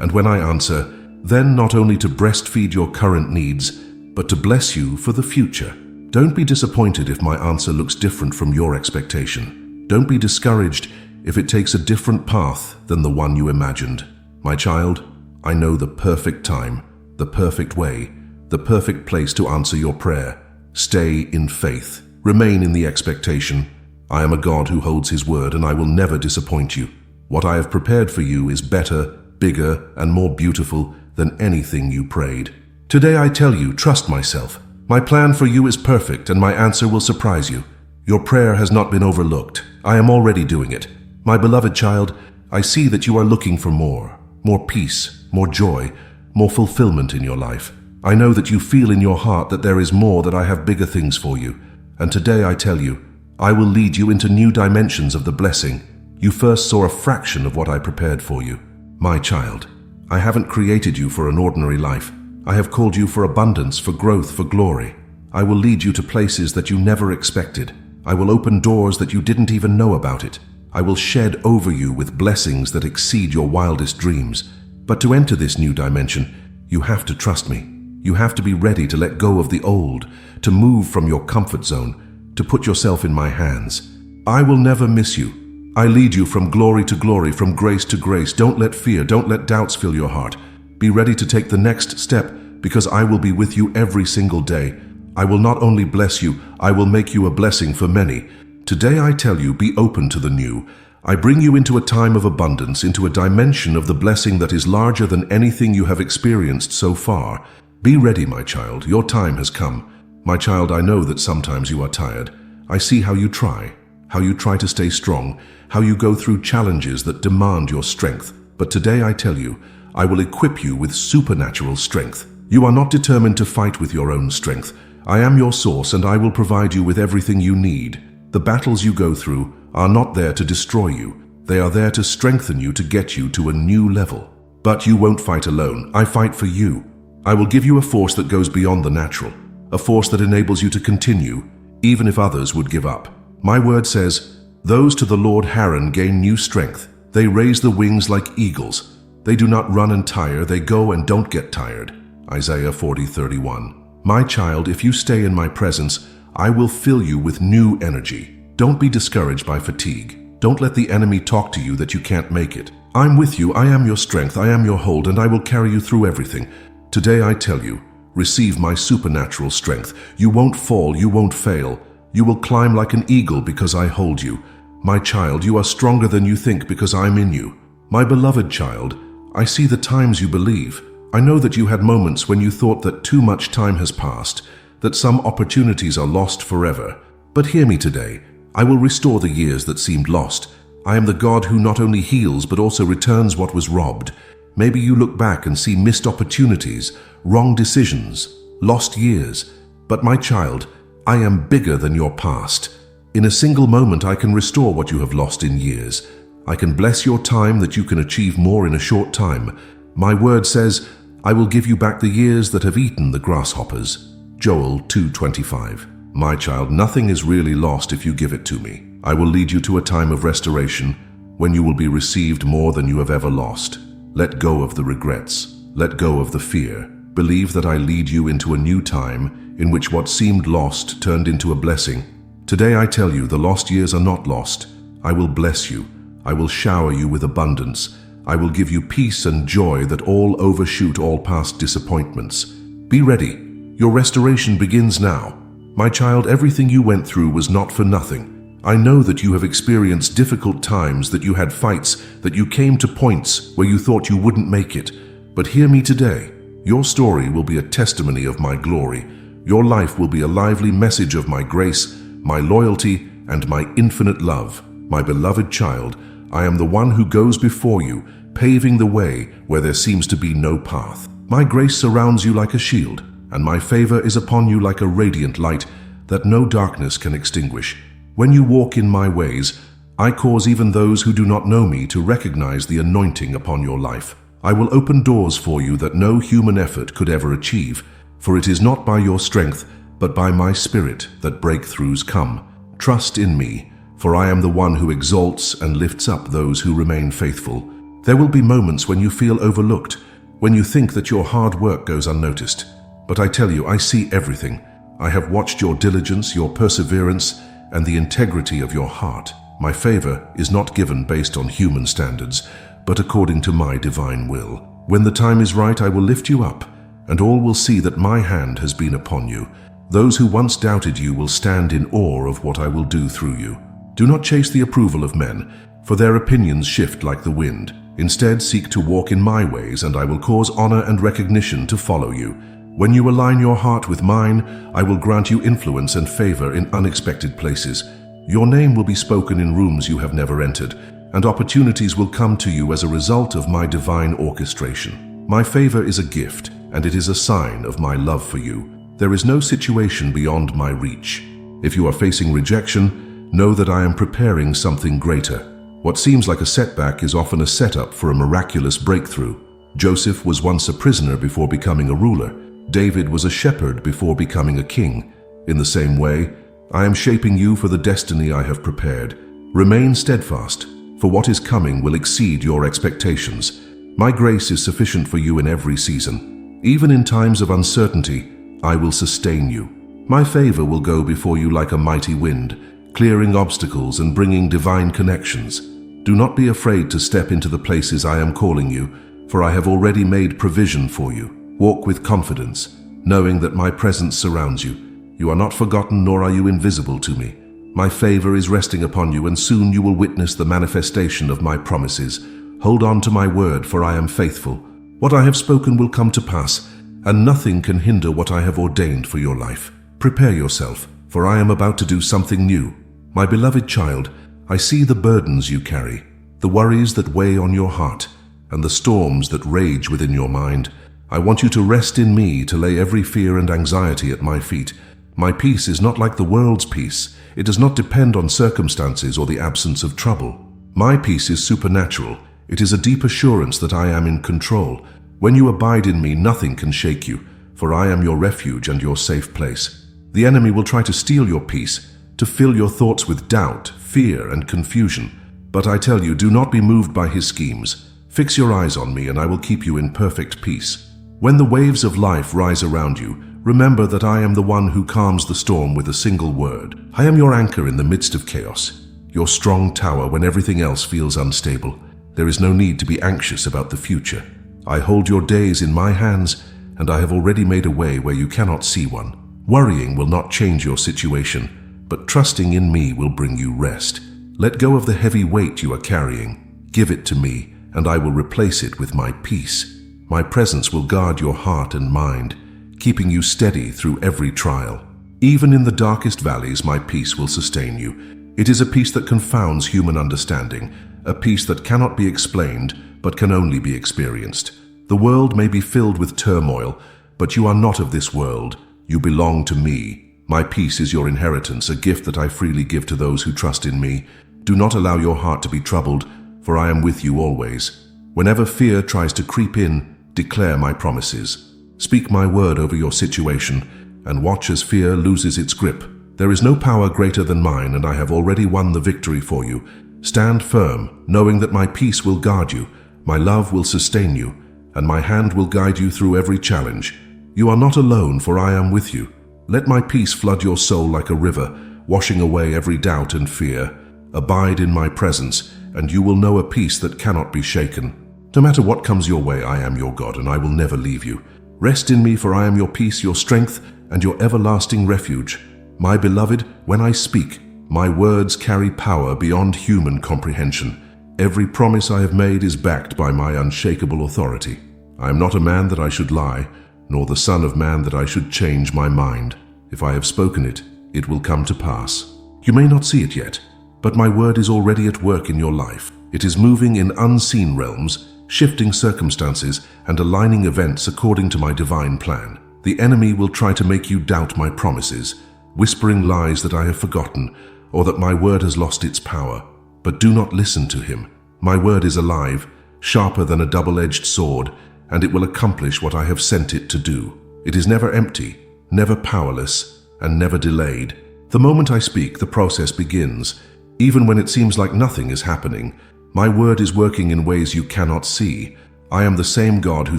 And when I answer, then not only to breastfeed your current needs, but to bless you for the future. Don't be disappointed if my answer looks different from your expectation. Don't be discouraged if it takes a different path than the one you imagined. My child, I know the perfect time, the perfect way, the perfect place to answer your prayer. Stay in faith. Remain in the expectation. I am a God who holds his word, and I will never disappoint you. What I have prepared for you is better, bigger, and more beautiful than anything you prayed. Today I tell you, trust myself. My plan for you is perfect, and my answer will surprise you. Your prayer has not been overlooked. I am already doing it. My beloved child, I see that you are looking for more peace, more joy, more fulfillment in your life. I know that you feel in your heart that there is more, that I have bigger things for you. And today I tell you, I will lead you into new dimensions of the blessing. You first saw a fraction of what I prepared for you. My child, I haven't created you for an ordinary life. I have called you for abundance, for growth, for glory. I will lead you to places that you never expected. I will open doors that you didn't even know about it. I will shed over you with blessings that exceed your wildest dreams. But to enter this new dimension, you have to trust me. You have to be ready to let go of the old, to move from your comfort zone, to put yourself in my hands. I will never miss you. I lead you from glory to glory, from grace to grace. Don't let fear, don't let doubts fill your heart. Be ready to take the next step, because I will be with you every single day. I will not only bless you, I will make you a blessing for many. Today I tell you, be open to the new. I bring you into a time of abundance, into a dimension of the blessing that is larger than anything you have experienced so far. Be ready, my child. Your time has come. My child, I know that sometimes you are tired. I see how you try to stay strong, how you go through challenges that demand your strength. But today I tell you, I will equip you with supernatural strength. You are not determined to fight with your own strength. I am your source, and I will provide you with everything you need. The battles you go through are not there to destroy you. They are there to strengthen you, to get you to a new level. But you won't fight alone. I fight for you. I will give you a force that goes beyond the natural, a force that enables you to continue, even if others would give up. My word says, those to the Lord Haran gain new strength. They raise the wings like eagles. They do not run and tire, they go and don't get tired. Isaiah 40:31. My child, if you stay in my presence, I will fill you with new energy. Don't be discouraged by fatigue. Don't let the enemy talk to you that you can't make it. I'm with you, I am your strength, I am your hold, and I will carry you through everything. Today I tell you, receive my supernatural strength. You won't fall, you won't fail. You will climb like an eagle because I hold you. My child, you are stronger than you think because I'm in you. My beloved child, I see the times you believe. I know that you had moments when you thought that too much time has passed, that some opportunities are lost forever. But hear me today. I will restore the years that seemed lost. I am the God who not only heals but also returns what was robbed. Maybe you look back and see missed opportunities, wrong decisions, lost years. But my child, I am bigger than your past. In a single moment I can restore what you have lost in years. I can bless your time that you can achieve more in a short time. My word says, I will give you back the years that have eaten the grasshoppers. Joel 2:25. My child, nothing is really lost if you give it to me. I will lead you to a time of restoration when you will be received more than you have ever lost. Let go of the regrets. Let go of the fear. Believe that I lead you into a new time in which what seemed lost turned into a blessing. Today I tell you, the lost years are not lost. I will bless you. I will shower you with abundance. I will give you peace and joy that all overshoot all past disappointments. Be ready. Your restoration begins now. My child, everything you went through was not for nothing. I know that you have experienced difficult times, that you had fights, that you came to points where you thought you wouldn't make it. But hear me today. Your story will be a testimony of my glory. Your life will be a lively message of my grace, my loyalty, and my infinite love. My beloved child, I am the one who goes before you, paving the way where there seems to be no path. My grace surrounds you like a shield, and my favor is upon you like a radiant light that no darkness can extinguish. When you walk in my ways, I cause even those who do not know me to recognize the anointing upon your life. I will open doors for you that no human effort could ever achieve, for it is not by your strength, but by my spirit that breakthroughs come. Trust in me, for I am the one who exalts and lifts up those who remain faithful. There will be moments when you feel overlooked, when you think that your hard work goes unnoticed. But I tell you, I see everything. I have watched your diligence, your perseverance, and the integrity of your heart. My favor is not given based on human standards, but according to my divine will. When the time is right, I will lift you up, and all will see that my hand has been upon you. Those who once doubted you will stand in awe of what I will do through you. Do not chase the approval of men, for their opinions shift like the wind. Instead, seek to walk in my ways, and I will cause honor and recognition to follow you. When you align your heart with mine, I will grant you influence and favor in unexpected places. Your name will be spoken in rooms you have never entered, and opportunities will come to you as a result of my divine orchestration. My favor is a gift, and it is a sign of my love for you. There is no situation beyond my reach. If you are facing rejection, know that I am preparing something greater. What seems like a setback is often a setup for a miraculous breakthrough. Joseph was once a prisoner before becoming a ruler. David was a shepherd before becoming a king. In the same way, I am shaping you for the destiny I have prepared. Remain steadfast, for what is coming will exceed your expectations. My grace is sufficient for you in every season. Even in times of uncertainty, I will sustain you. My favor will go before you like a mighty wind, clearing obstacles and bringing divine connections. Do not be afraid to step into the places I am calling you, for I have already made provision for you. Walk with confidence, knowing that my presence surrounds you. You are not forgotten, nor are you invisible to me. My favor is resting upon you, and soon you will witness the manifestation of my promises. Hold on to my word, for I am faithful. What I have spoken will come to pass, and nothing can hinder what I have ordained for your life. Prepare yourself, for I am about to do something new. My beloved child, I see the burdens you carry, the worries that weigh on your heart, and the storms that rage within your mind. I want you to rest in me, to lay every fear and anxiety at my feet. My peace is not like the world's peace. It does not depend on circumstances or the absence of trouble. My peace is supernatural. It is a deep assurance that I am in control. When you abide in me, nothing can shake you, for I am your refuge and your safe place. The enemy will try to steal your peace, to fill your thoughts with doubt, fear, and confusion. But I tell you, do not be moved by his schemes. Fix your eyes on me, and I will keep you in perfect peace. When the waves of life rise around you, remember that I am the one who calms the storm with a single word. I am your anchor in the midst of chaos, your strong tower when everything else feels unstable. There is no need to be anxious about the future. I hold your days in my hands, and I have already made a way where you cannot see one. Worrying will not change your situation, but trusting in me will bring you rest. Let go of the heavy weight you are carrying. Give it to me, and I will replace it with my peace. My presence will guard your heart and mind, keeping you steady through every trial. Even in the darkest valleys, my peace will sustain you. It is a peace that confounds human understanding, a peace that cannot be explained, but can only be experienced. The world may be filled with turmoil, but you are not of this world. You belong to me. My peace is your inheritance, a gift that I freely give to those who trust in me. Do not allow your heart to be troubled, for I am with you always. Whenever fear tries to creep in, declare my promises. Speak my word over your situation, and watch as fear loses its grip. There is no power greater than mine, and I have already won the victory for you. Stand firm, knowing that my peace will guard you, my love will sustain you, and my hand will guide you through every challenge. You are not alone, for I am with you. Let my peace flood your soul like a river, washing away every doubt and fear. Abide in my presence, and you will know a peace that cannot be shaken. No matter what comes your way, I am your God, and I will never leave you. Rest in me, for I am your peace, your strength, and your everlasting refuge. My beloved, when I speak, my words carry power beyond human comprehension. Every promise I have made is backed by my unshakable authority. I am not a man that I should lie, nor the son of man that I should change my mind. If I have spoken it, it will come to pass. You may not see it yet, but my word is already at work in your life. It is moving in unseen realms, shifting circumstances and aligning events according to my divine plan. The enemy will try to make you doubt my promises, whispering lies that I have forgotten or that my word has lost its power. But do not listen to him. My word is alive, sharper than a double-edged sword, and it will accomplish what I have sent it to do. It is never empty, never powerless, and never delayed. The moment I speak, the process begins. Even when it seems like nothing is happening, my word is working in ways you cannot see. I am the same God who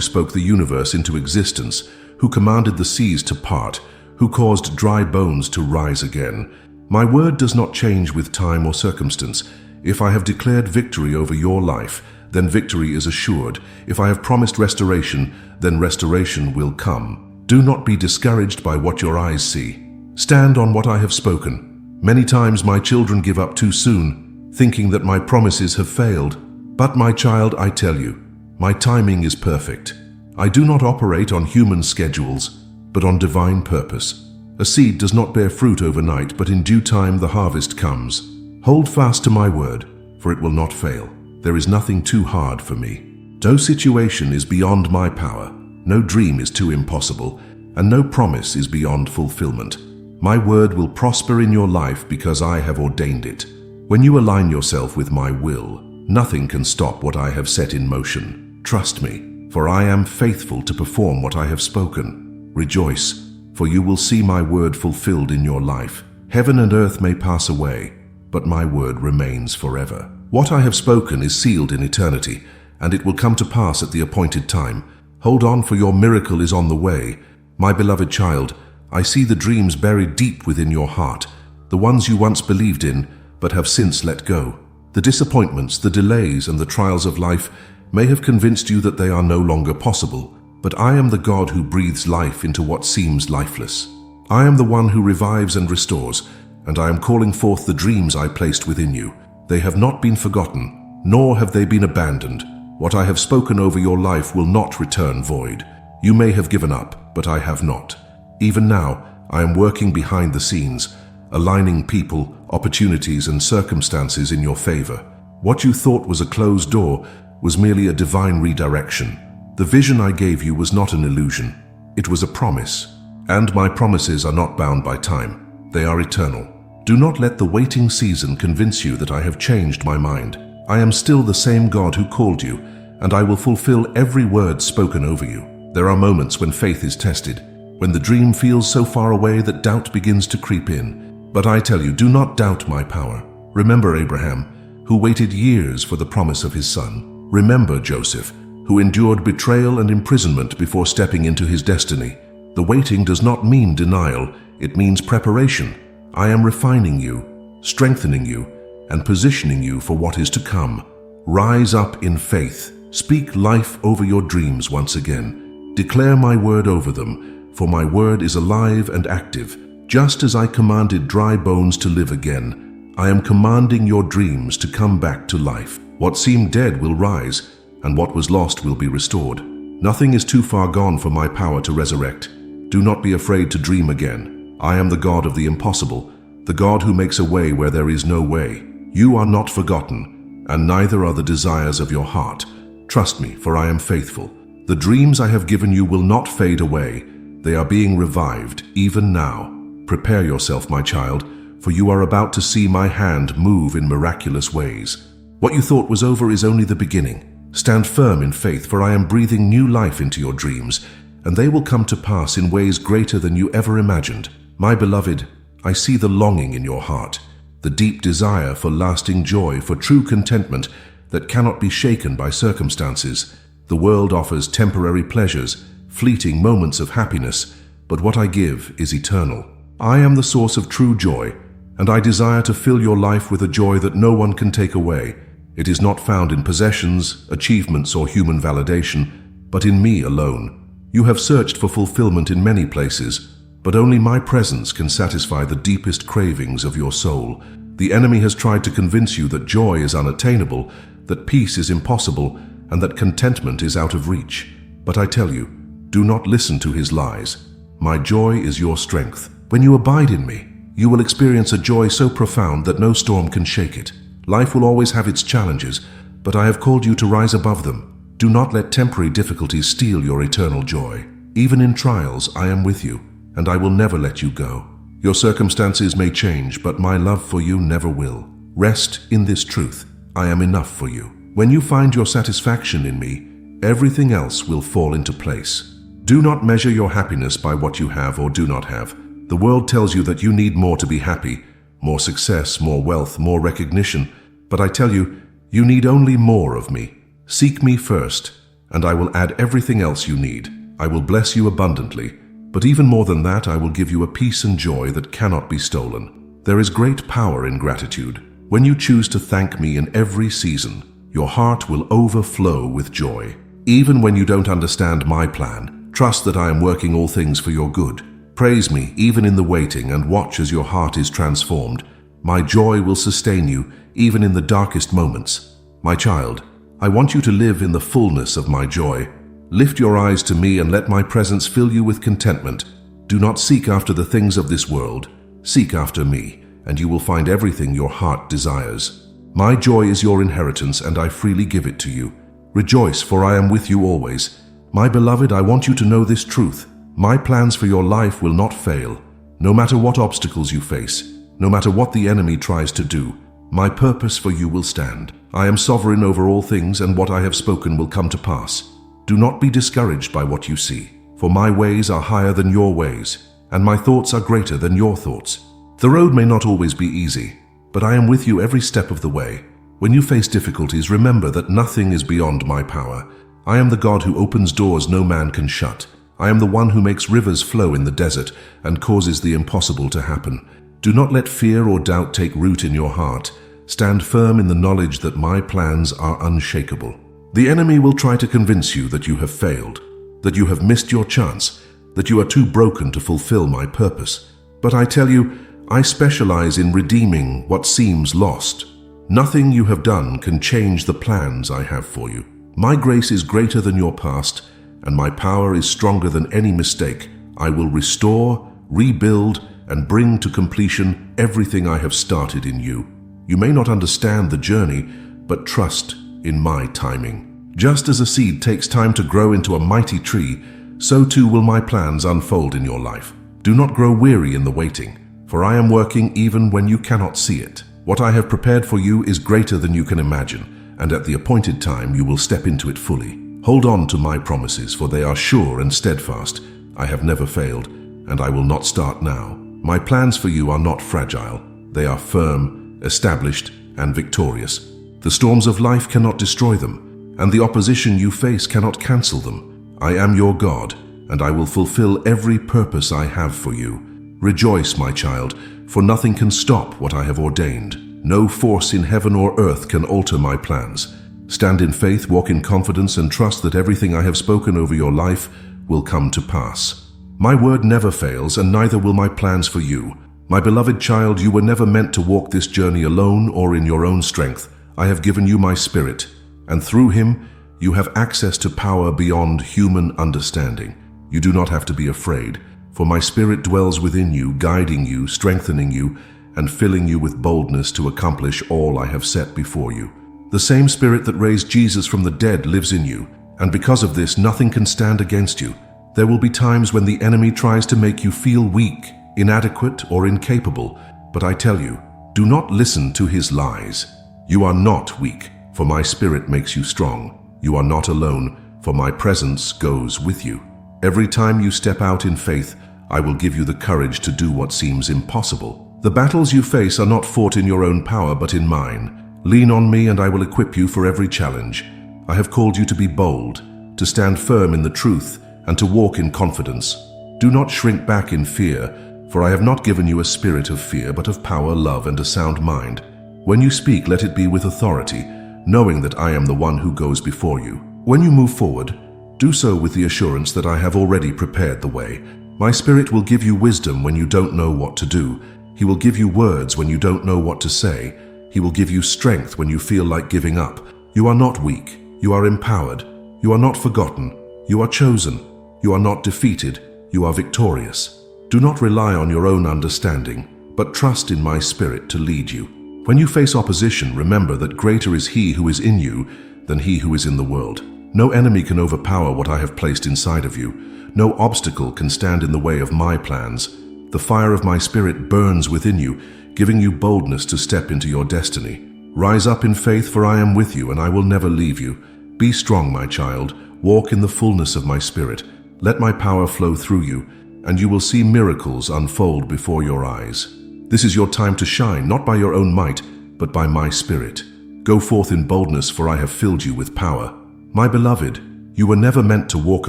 spoke the universe into existence, who commanded the seas to part, who caused dry bones to rise again. My word does not change with time or circumstance. If I have declared victory over your life, then victory is assured. If I have promised restoration, then restoration will come. Do not be discouraged by what your eyes see. Stand on what I have spoken. Many times my children give up too soon, thinking that my promises have failed. But my child, I tell you, my timing is perfect. I do not operate on human schedules, but on divine purpose. A seed does not bear fruit overnight, but in due time the harvest comes. Hold fast to my word, for it will not fail. There is nothing too hard for me. No situation is beyond my power, no dream is too impossible, and no promise is beyond fulfillment. My word will prosper in your life because I have ordained it. When you align yourself with my will, nothing can stop what I have set in motion. Trust me, for I am faithful to perform what I have spoken. Rejoice, for you will see my word fulfilled in your life. Heaven and earth may pass away, but my word remains forever. What I have spoken is sealed in eternity, and it will come to pass at the appointed time. Hold on, for your miracle is on the way. My beloved child, I see the dreams buried deep within your heart, the ones you once believed in, but have since let go. The disappointments, the delays, and the trials of life may have convinced you that they are no longer possible, but I am the God who breathes life into what seems lifeless. I am the one who revives and restores, and I am calling forth the dreams I placed within you. They have not been forgotten, nor have they been abandoned. What I have spoken over your life will not return void. You may have given up, but I have not. Even now, I am working behind the scenes, aligning people, opportunities, and circumstances in your favor. What you thought was a closed door was merely a divine redirection. The vision I gave you was not an illusion. It was a promise. And my promises are not bound by time. They are eternal. Do not let the waiting season convince you that I have changed my mind. I am still the same God who called you, and I will fulfill every word spoken over you. There are moments when faith is tested, when the dream feels so far away that doubt begins to creep in. But I tell you, do not doubt my power. Remember Abraham, who waited years for the promise of his son. Remember Joseph, who endured betrayal and imprisonment before stepping into his destiny. The waiting does not mean denial, it means preparation. I am refining you, strengthening you, and positioning you for what is to come. Rise up in faith. Speak life over your dreams once again. Declare my word over them, for my word is alive and active. Just as I commanded dry bones to live again, I am commanding your dreams to come back to life. What seemed dead will rise, and what was lost will be restored. Nothing is too far gone for my power to resurrect. Do not be afraid to dream again. I am the God of the impossible, the God who makes a way where there is no way. You are not forgotten, and neither are the desires of your heart. Trust me, for I am faithful. The dreams I have given you will not fade away. They are being revived, even now. Prepare yourself, my child, for you are about to see my hand move in miraculous ways. What you thought was over is only the beginning. Stand firm in faith, for I am breathing new life into your dreams, and they will come to pass in ways greater than you ever imagined. My beloved, I see the longing in your heart, the deep desire for lasting joy, for true contentment that cannot be shaken by circumstances. The world offers temporary pleasures, fleeting moments of happiness, but what I give is eternal. I am the source of true joy, and I desire to fill your life with a joy that no one can take away. It is not found in possessions, achievements, or human validation, but in me alone. You have searched for fulfillment in many places, but only my presence can satisfy the deepest cravings of your soul. The enemy has tried to convince you that joy is unattainable, that peace is impossible, and that contentment is out of reach. But I tell you, do not listen to his lies. My joy is your strength. When you abide in me, you will experience a joy so profound that no storm can shake it. Life will always have its challenges, but I have called you to rise above them. Do not let temporary difficulties steal your eternal joy. Even in trials, I am with you, and I will never let you go. Your circumstances may change, but my love for you never will. Rest in this truth. I am enough for you. When you find your satisfaction in me, everything else will fall into place. Do not measure your happiness by what you have or do not have. The world tells you that you need more to be happy, more success, more wealth, more recognition. But I tell you, you need only more of me. Seek me first, and I will add everything else you need. I will bless you abundantly, but even more than that, I will give you a peace and joy that cannot be stolen. There is great power in gratitude. When you choose to thank me in every season, your heart will overflow with joy. Even when you don't understand my plan, trust that I am working all things for your good. Praise me even in the waiting and watch as your heart is transformed. My joy will sustain you even in the darkest moments. My child, I want you to live in the fullness of my joy. Lift your eyes to me and let my presence fill you with contentment. Do not seek after the things of this world. Seek after me, and you will find everything your heart desires. My joy is your inheritance, and I freely give it to you. Rejoice, for I am with you always. My beloved, I want you to know this truth. My plans for your life will not fail. No matter what obstacles you face, no matter what the enemy tries to do, my purpose for you will stand. I am sovereign over all things, and what I have spoken will come to pass. Do not be discouraged by what you see, for my ways are higher than your ways, and my thoughts are greater than your thoughts. The road may not always be easy, but I am with you every step of the way. When you face difficulties, remember that nothing is beyond my power. I am the God who opens doors no man can shut. I am the one who makes rivers flow in the desert and causes the impossible to happen. Do not let fear or doubt take root in your heart. Stand firm in the knowledge that my plans are unshakable. The enemy will try to convince you that you have failed, that you have missed your chance, that you are too broken to fulfill my purpose. But I tell you, I specialize in redeeming what seems lost. Nothing you have done can change the plans I have for you. My grace is greater than your past, and my power is stronger than any mistake. I will restore, rebuild, and bring to completion everything I have started in you. You may not understand the journey, but trust in my timing. Just as a seed takes time to grow into a mighty tree, so too will my plans unfold in your life. Do not grow weary in the waiting, for I am working even when you cannot see it. What I have prepared for you is greater than you can imagine, and at the appointed time you will step into it fully. Hold on to my promises, for they are sure and steadfast. I have never failed, and I will not start now. My plans for you are not fragile. They are firm, established, and victorious. The storms of life cannot destroy them, and the opposition you face cannot cancel them. I am your God, and I will fulfill every purpose I have for you. Rejoice, my child, for nothing can stop what I have ordained. No force in heaven or earth can alter my plans. Stand in faith, walk in confidence, and trust that everything I have spoken over your life will come to pass. My word never fails, and neither will my plans for you. My beloved child, you were never meant to walk this journey alone or in your own strength. I have given you my Spirit, and through him you have access to power beyond human understanding. You do not have to be afraid, for my Spirit dwells within you, guiding you, strengthening you, and filling you with boldness to accomplish all I have set before you. The same Spirit that raised Jesus from the dead lives in you, and because of this, nothing can stand against you. There will be times when the enemy tries to make you feel weak, inadequate, or incapable, but I tell you, do not listen to his lies. You are not weak, for my Spirit makes you strong. You are not alone, for my presence goes with you. Every time you step out in faith, I will give you the courage to do what seems impossible. The battles you face are not fought in your own power, but in mine. Lean on me and I will equip you for every challenge. I have called you to be bold, to stand firm in the truth, and to walk in confidence. Do not shrink back in fear, for I have not given you a spirit of fear, but of power, love, and a sound mind. When you speak, let it be with authority, knowing that I am the one who goes before you. When you move forward, do so with the assurance that I have already prepared the way. My Spirit will give you wisdom when you don't know what to do. He will give you words when you don't know what to say. He will give you strength when you feel like giving up. You are not weak. You are empowered. You are not forgotten. You are chosen. You are not defeated. You are victorious. Do not rely on your own understanding, but trust in my Spirit to lead you. When you face opposition, remember that greater is he who is in you than he who is in the world. No enemy can overpower what I have placed inside of you. No obstacle can stand in the way of my plans. The fire of my Spirit burns within you, giving you boldness to step into your destiny. Rise up in faith, for I am with you, and I will never leave you. Be strong, my child. Walk in the fullness of my Spirit. Let my power flow through you, and you will see miracles unfold before your eyes. This is your time to shine, not by your own might, but by my Spirit. Go forth in boldness, for I have filled you with power. My beloved, you were never meant to walk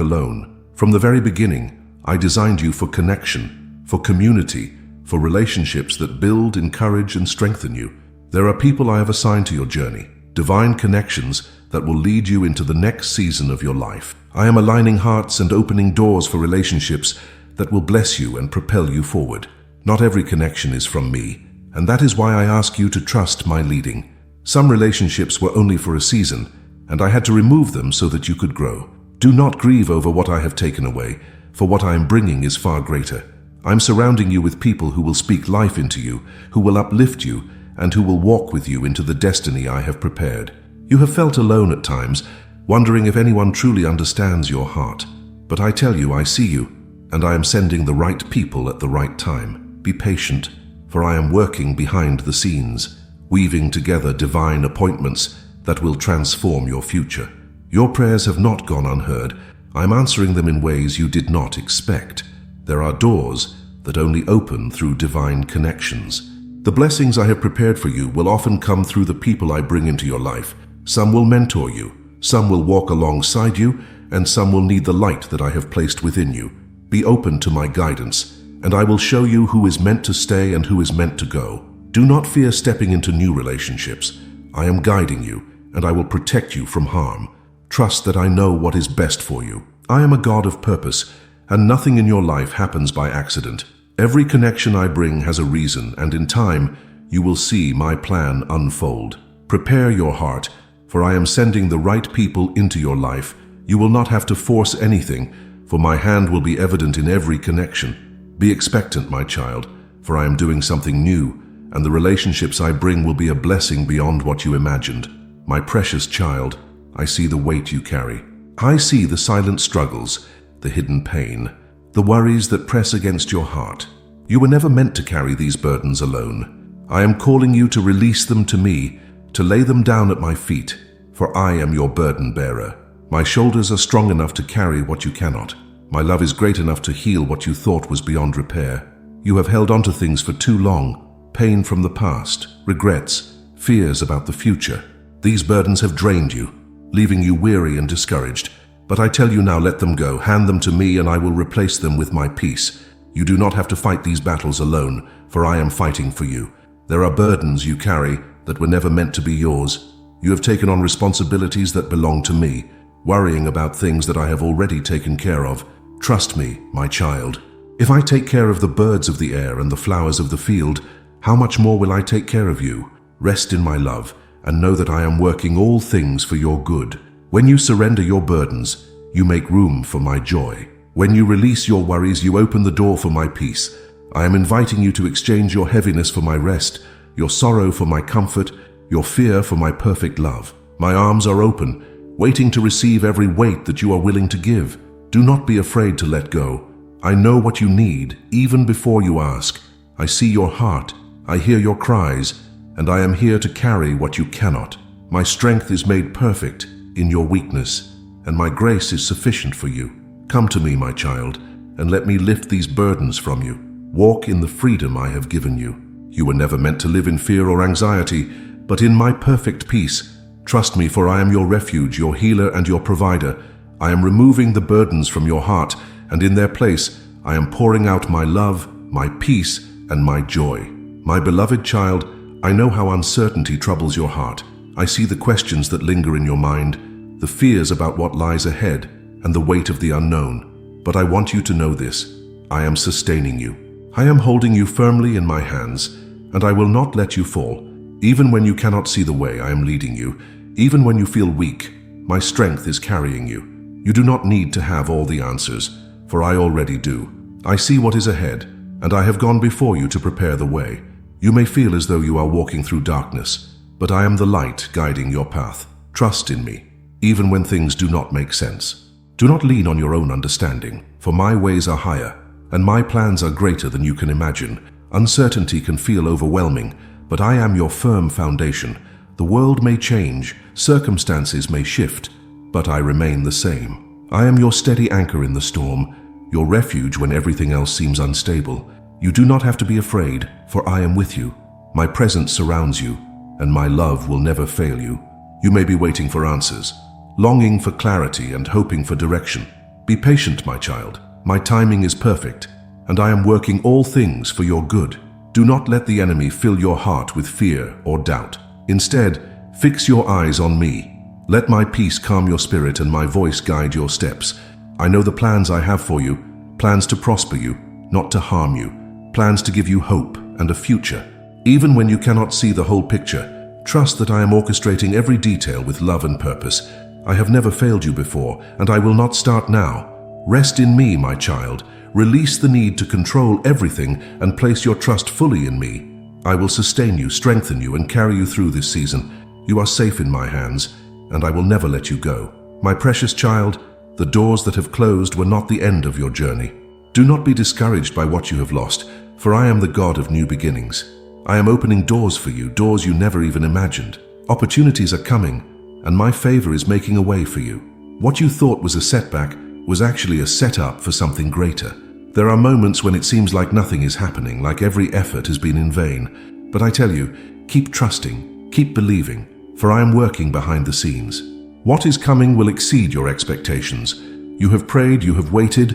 alone. From the very beginning, I designed you for connection, for community, for relationships that build, encourage, and strengthen you. There are people I have assigned to your journey, divine connections that will lead you into the next season of your life. I am aligning hearts and opening doors for relationships that will bless you and propel you forward. Not every connection is from me, and that is why I ask you to trust my leading. Some relationships were only for a season, and I had to remove them so that you could grow. Do not grieve over what I have taken away, for what I am bringing is far greater. I'm surrounding you with people who will speak life into you, who will uplift you, and who will walk with you into the destiny I have prepared. You have felt alone at times, wondering if anyone truly understands your heart. But I tell you, I see you, and I am sending the right people at the right time. Be patient, for I am working behind the scenes, weaving together divine appointments that will transform your future. Your prayers have not gone unheard. I'm answering them in ways you did not expect. There are doors that only open through divine connections. The blessings I have prepared for you will often come through the people I bring into your life. Some will mentor you, some will walk alongside you, and some will need the light that I have placed within you. Be open to my guidance, and I will show you who is meant to stay and who is meant to go. Do not fear stepping into new relationships. I am guiding you, and I will protect you from harm. Trust that I know what is best for you. I am a God of purpose, and nothing in your life happens by accident. Every connection I bring has a reason, and in time, you will see my plan unfold. Prepare your heart, for I am sending the right people into your life. You will not have to force anything, for my hand will be evident in every connection. Be expectant, my child, for I am doing something new, and the relationships I bring will be a blessing beyond what you imagined. My precious child, I see the weight you carry. I see the silent struggles, the hidden pain, the worries that press against your heart. You were never meant to carry these burdens alone. I am calling you to release them to me, to lay them down at my feet, for I am your burden bearer. My shoulders are strong enough to carry what you cannot. My love is great enough to heal what you thought was beyond repair. You have held on to things for too long, pain from the past, regrets, fears about the future. These burdens have drained you. leaving you weary and discouraged. But I tell you now, let them go. Hand them to me, and I will replace them with my peace. You do not have to fight these battles alone, for I am fighting for you. There are burdens you carry that were never meant to be yours. You have taken on responsibilities that belong to me, worrying about things that I have already taken care of. Trust me, my child. If I take care of the birds of the air and the flowers of the field, how much more will I take care of you? Rest in my love, and know that I am working all things for your good. When you surrender your burdens, you make room for my joy. When you release your worries, you open the door for my peace. I am inviting you to exchange your heaviness for my rest, your sorrow for my comfort, your fear for my perfect love. My arms are open, waiting to receive every weight that you are willing to give. Do not be afraid to let go. I know what you need, even before you ask. I see your heart, I hear your cries, and I am here to carry what you cannot. My strength is made perfect in your weakness, and my grace is sufficient for you. Come to me, my child, and let me lift these burdens from you. Walk in the freedom I have given you. You were never meant to live in fear or anxiety, but in my perfect peace. Trust me, for I am your refuge, your healer, and your provider. I am removing the burdens from your heart, and in their place, I am pouring out my love, my peace, and my joy. My beloved child, I know how uncertainty troubles your heart. I see the questions that linger in your mind, the fears about what lies ahead, and the weight of the unknown. But I want you to know this: I am sustaining you. I am holding you firmly in my hands, and I will not let you fall. Even when you cannot see the way, I am leading you. Even when you feel weak, my strength is carrying you. You do not need to have all the answers, for I already do. I see what is ahead, and I have gone before you to prepare the way. You may feel as though you are walking through darkness, but I am the light guiding your path. Trust in me, even when things do not make sense. Do not lean on your own understanding, for my ways are higher, and my plans are greater than you can imagine. Uncertainty can feel overwhelming, but I am your firm foundation. The world may change, circumstances may shift, but I remain the same. I am your steady anchor in the storm, your refuge when everything else seems unstable. You do not have to be afraid, for I am with you. My presence surrounds you, and my love will never fail you. You may be waiting for answers, longing for clarity and hoping for direction. Be patient, my child. My timing is perfect, and I am working all things for your good. Do not let the enemy fill your heart with fear or doubt. Instead, fix your eyes on me. Let my peace calm your spirit and my voice guide your steps. I know the plans I have for you, plans to prosper you, not to harm you, plans to give you hope and a future. Even when you cannot see the whole picture, trust that I am orchestrating every detail with love and purpose. I have never failed you before, and I will not start now. Rest in me, my child. Release the need to control everything and place your trust fully in me. I will sustain you, strengthen you, and carry you through this season. You are safe in my hands, and I will never let you go. My precious child, the doors that have closed were not the end of your journey. Do not be discouraged by what you have lost, for I am the God of new beginnings. I am opening doors for you, doors you never even imagined. Opportunities are coming, and my favor is making a way for you. What you thought was a setback was actually a setup for something greater. There are moments when it seems like nothing is happening, like every effort has been in vain. But I tell you, keep trusting, keep believing, for I am working behind the scenes. What is coming will exceed your expectations. You have prayed, you have waited,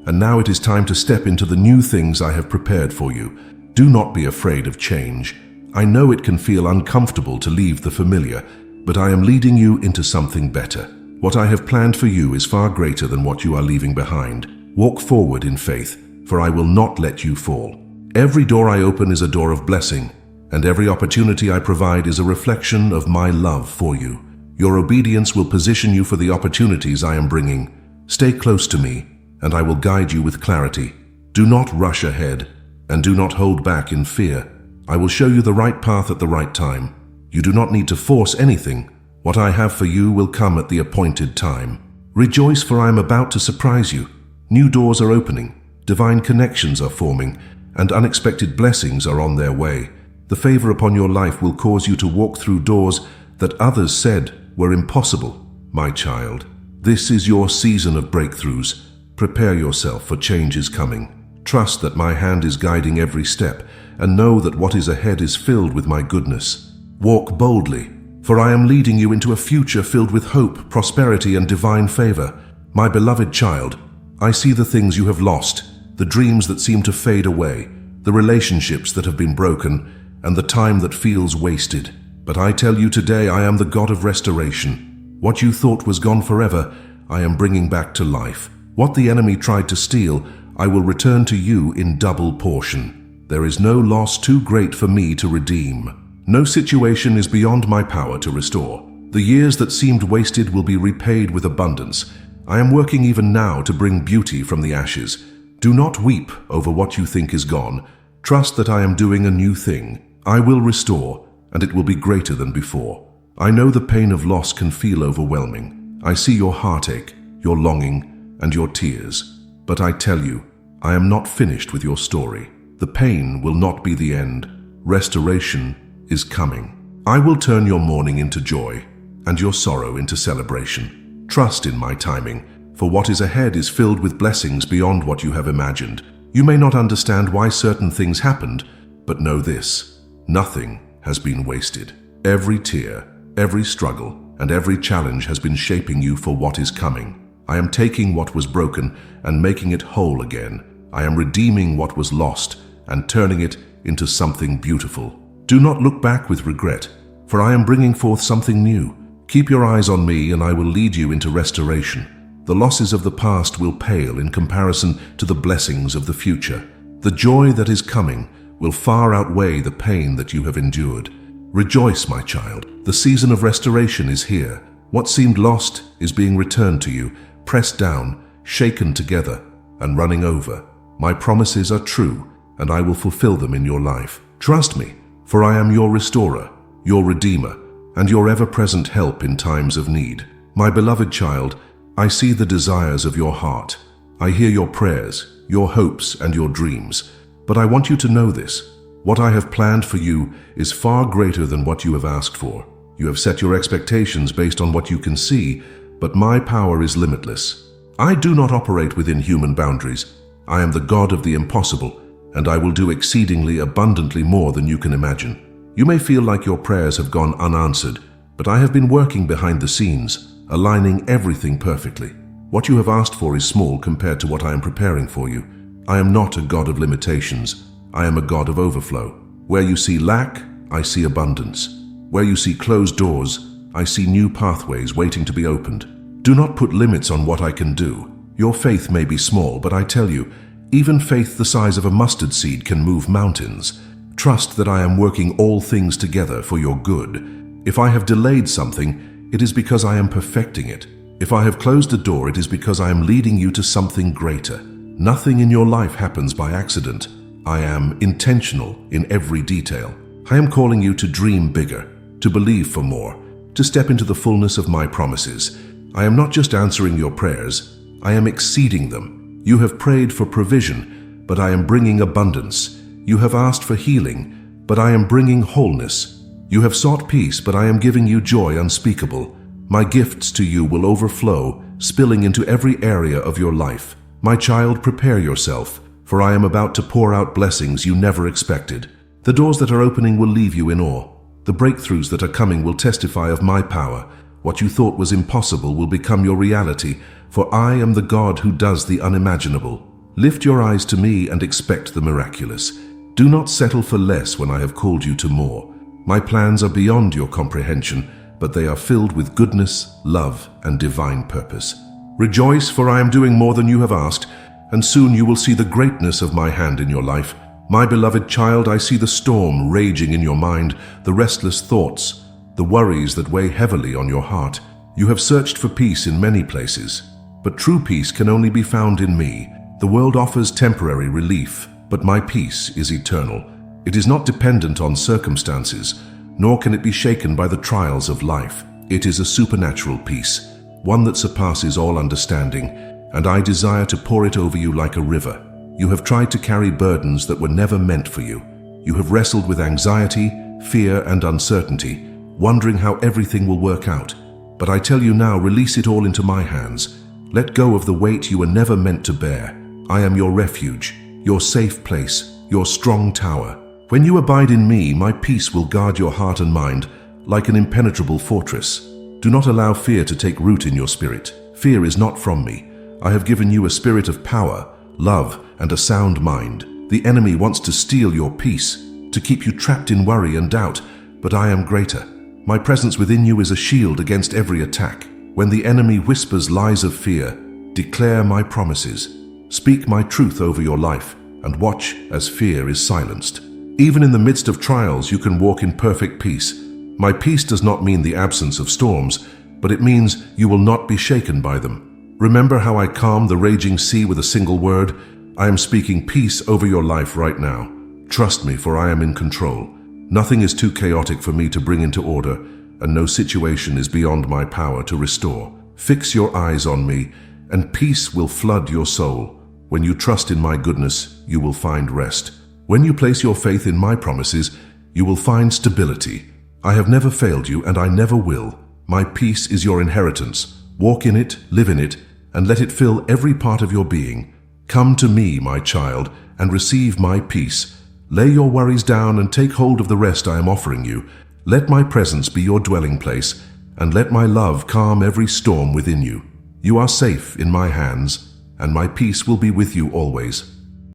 and now it is time to step into the new things I have prepared for you. Do not be afraid of change. I know it can feel uncomfortable to leave the familiar, but I am leading you into something better. What I have planned for you is far greater than what you are leaving behind. Walk forward in faith, for I will not let you fall. Every door I open is a door of blessing, and every opportunity I provide is a reflection of my love for you. Your obedience will position you for the opportunities I am bringing. Stay close to me, and I will guide you with clarity. Do not rush ahead, and do not hold back in fear. I will show you the right path at the right time. You do not need to force anything. What I have for you will come at the appointed time. Rejoice, for I am about to surprise you. New doors are opening, divine connections are forming, and unexpected blessings are on their way. The favor upon your life will cause you to walk through doors that others said were impossible. My child, this is your season of breakthroughs. Prepare yourself, for change is coming. Trust that my hand is guiding every step, and know that what is ahead is filled with my goodness. Walk boldly, for I am leading you into a future filled with hope, prosperity, and divine favor. My beloved child, I see the things you have lost, the dreams that seem to fade away, the relationships that have been broken, and the time that feels wasted. But I tell you today, I am the God of restoration. What you thought was gone forever, I am bringing back to life. What the enemy tried to steal, I will return to you in double portion. There is no loss too great for me to redeem. No situation is beyond my power to restore. The years that seemed wasted will be repaid with abundance. I am working even now to bring beauty from the ashes. Do not weep over what you think is gone. Trust that I am doing a new thing. I will restore, and it will be greater than before. I know the pain of loss can feel overwhelming. I see your heartache, your longing, and your tears. But I tell you, I am not finished with your story. The pain will not be the end. Restoration is coming. I will turn your mourning into joy, and your sorrow into celebration. Trust in my timing, for what is ahead is filled with blessings beyond what you have imagined. You may not understand why certain things happened, but know this: nothing has been wasted. Every tear, every struggle, and every challenge has been shaping you for what is coming. I am taking what was broken and making it whole again. I am redeeming what was lost and turning it into something beautiful. Do not look back with regret, for I am bringing forth something new. Keep your eyes on me, and I will lead you into restoration. The losses of the past will pale in comparison to the blessings of the future. The joy that is coming will far outweigh the pain that you have endured. Rejoice, my child. The season of restoration is here. What seemed lost is being returned to you, pressed down, shaken together, and running over. My promises are true, and I will fulfill them in your life. Trust me, for I am your restorer, your redeemer, and your ever-present help in times of need. My beloved child, I see the desires of your heart. I hear your prayers, your hopes, and your dreams. But I want you to know this: what I have planned for you is far greater than what you have asked for. You have set your expectations based on what you can see, but my power is limitless. I do not operate within human boundaries. I am the God of the impossible, and I will do exceedingly abundantly more than you can imagine. You may feel like your prayers have gone unanswered, but I have been working behind the scenes, aligning everything perfectly. What you have asked for is small compared to what I am preparing for you. I am not a God of limitations. I am a God of overflow. Where you see lack, I see abundance. Where you see closed doors, I see new pathways waiting to be opened. Do not put limits on what I can do. Your faith may be small, but I tell you, even faith the size of a mustard seed can move mountains. Trust that I am working all things together for your good. If I have delayed something, it is because I am perfecting it. If I have closed a door, it is because I am leading you to something greater. Nothing in your life happens by accident. I am intentional in every detail. I am calling you to dream bigger, to believe for more, to step into the fullness of my promises. I am not just answering your prayers, I am exceeding them. You have prayed for provision, but I am bringing abundance. You have asked for healing, but I am bringing wholeness. You have sought peace, but I am giving you joy unspeakable. My gifts to you will overflow, spilling into every area of your life. My child, prepare yourself, for I am about to pour out blessings you never expected. The doors that are opening will leave you in awe. The breakthroughs that are coming will testify of my power. What you thought was impossible will become your reality, for I am the God who does the unimaginable. Lift your eyes to me and expect the miraculous. Do not settle for less when I have called you to more. My plans are beyond your comprehension, but they are filled with goodness, love, and divine purpose. Rejoice, for I am doing more than you have asked, and soon you will see the greatness of my hand in your life. My beloved child, I see the storm raging in your mind, the restless thoughts, the worries that weigh heavily on your heart. You have searched for peace in many places, but true peace can only be found in me. The world offers temporary relief, but my peace is eternal. It is not dependent on circumstances, nor can it be shaken by the trials of life. It is a supernatural peace, one that surpasses all understanding, and I desire to pour it over you like a river. You have tried to carry burdens that were never meant for you. You have wrestled with anxiety, fear, and uncertainty, wondering how everything will work out. But I tell you now, release it all into my hands. Let go of the weight you were never meant to bear. I am your refuge, your safe place, your strong tower. When you abide in me, my peace will guard your heart and mind. like an impenetrable fortress. Do not allow fear to take root in your spirit. Fear is not from me. I have given you a spirit of power, love, and a sound mind. The enemy wants to steal your peace, to keep you trapped in worry and doubt, but I am greater. My presence within you is a shield against every attack. When the enemy whispers lies of fear, declare my promises. Speak my truth over your life, and watch as fear is silenced. Even in the midst of trials, you can walk in perfect peace. My peace does not mean the absence of storms, but it means you will not be shaken by them. Remember how I calmed the raging sea with a single word? I am speaking peace over your life right now. Trust me, for I am in control. Nothing is too chaotic for me to bring into order, and no situation is beyond my power to restore. Fix your eyes on me, and peace will flood your soul. When you trust in my goodness, you will find rest. When you place your faith in my promises, you will find stability. I have never failed you, and I never will. My peace is your inheritance. Walk in it, live in it, and let it fill every part of your being. Come to me, my child, and receive my peace. Lay your worries down and take hold of the rest I am offering you. Let my presence be your dwelling place, and let my love calm every storm within you. You are safe in my hands, and my peace will be with you always.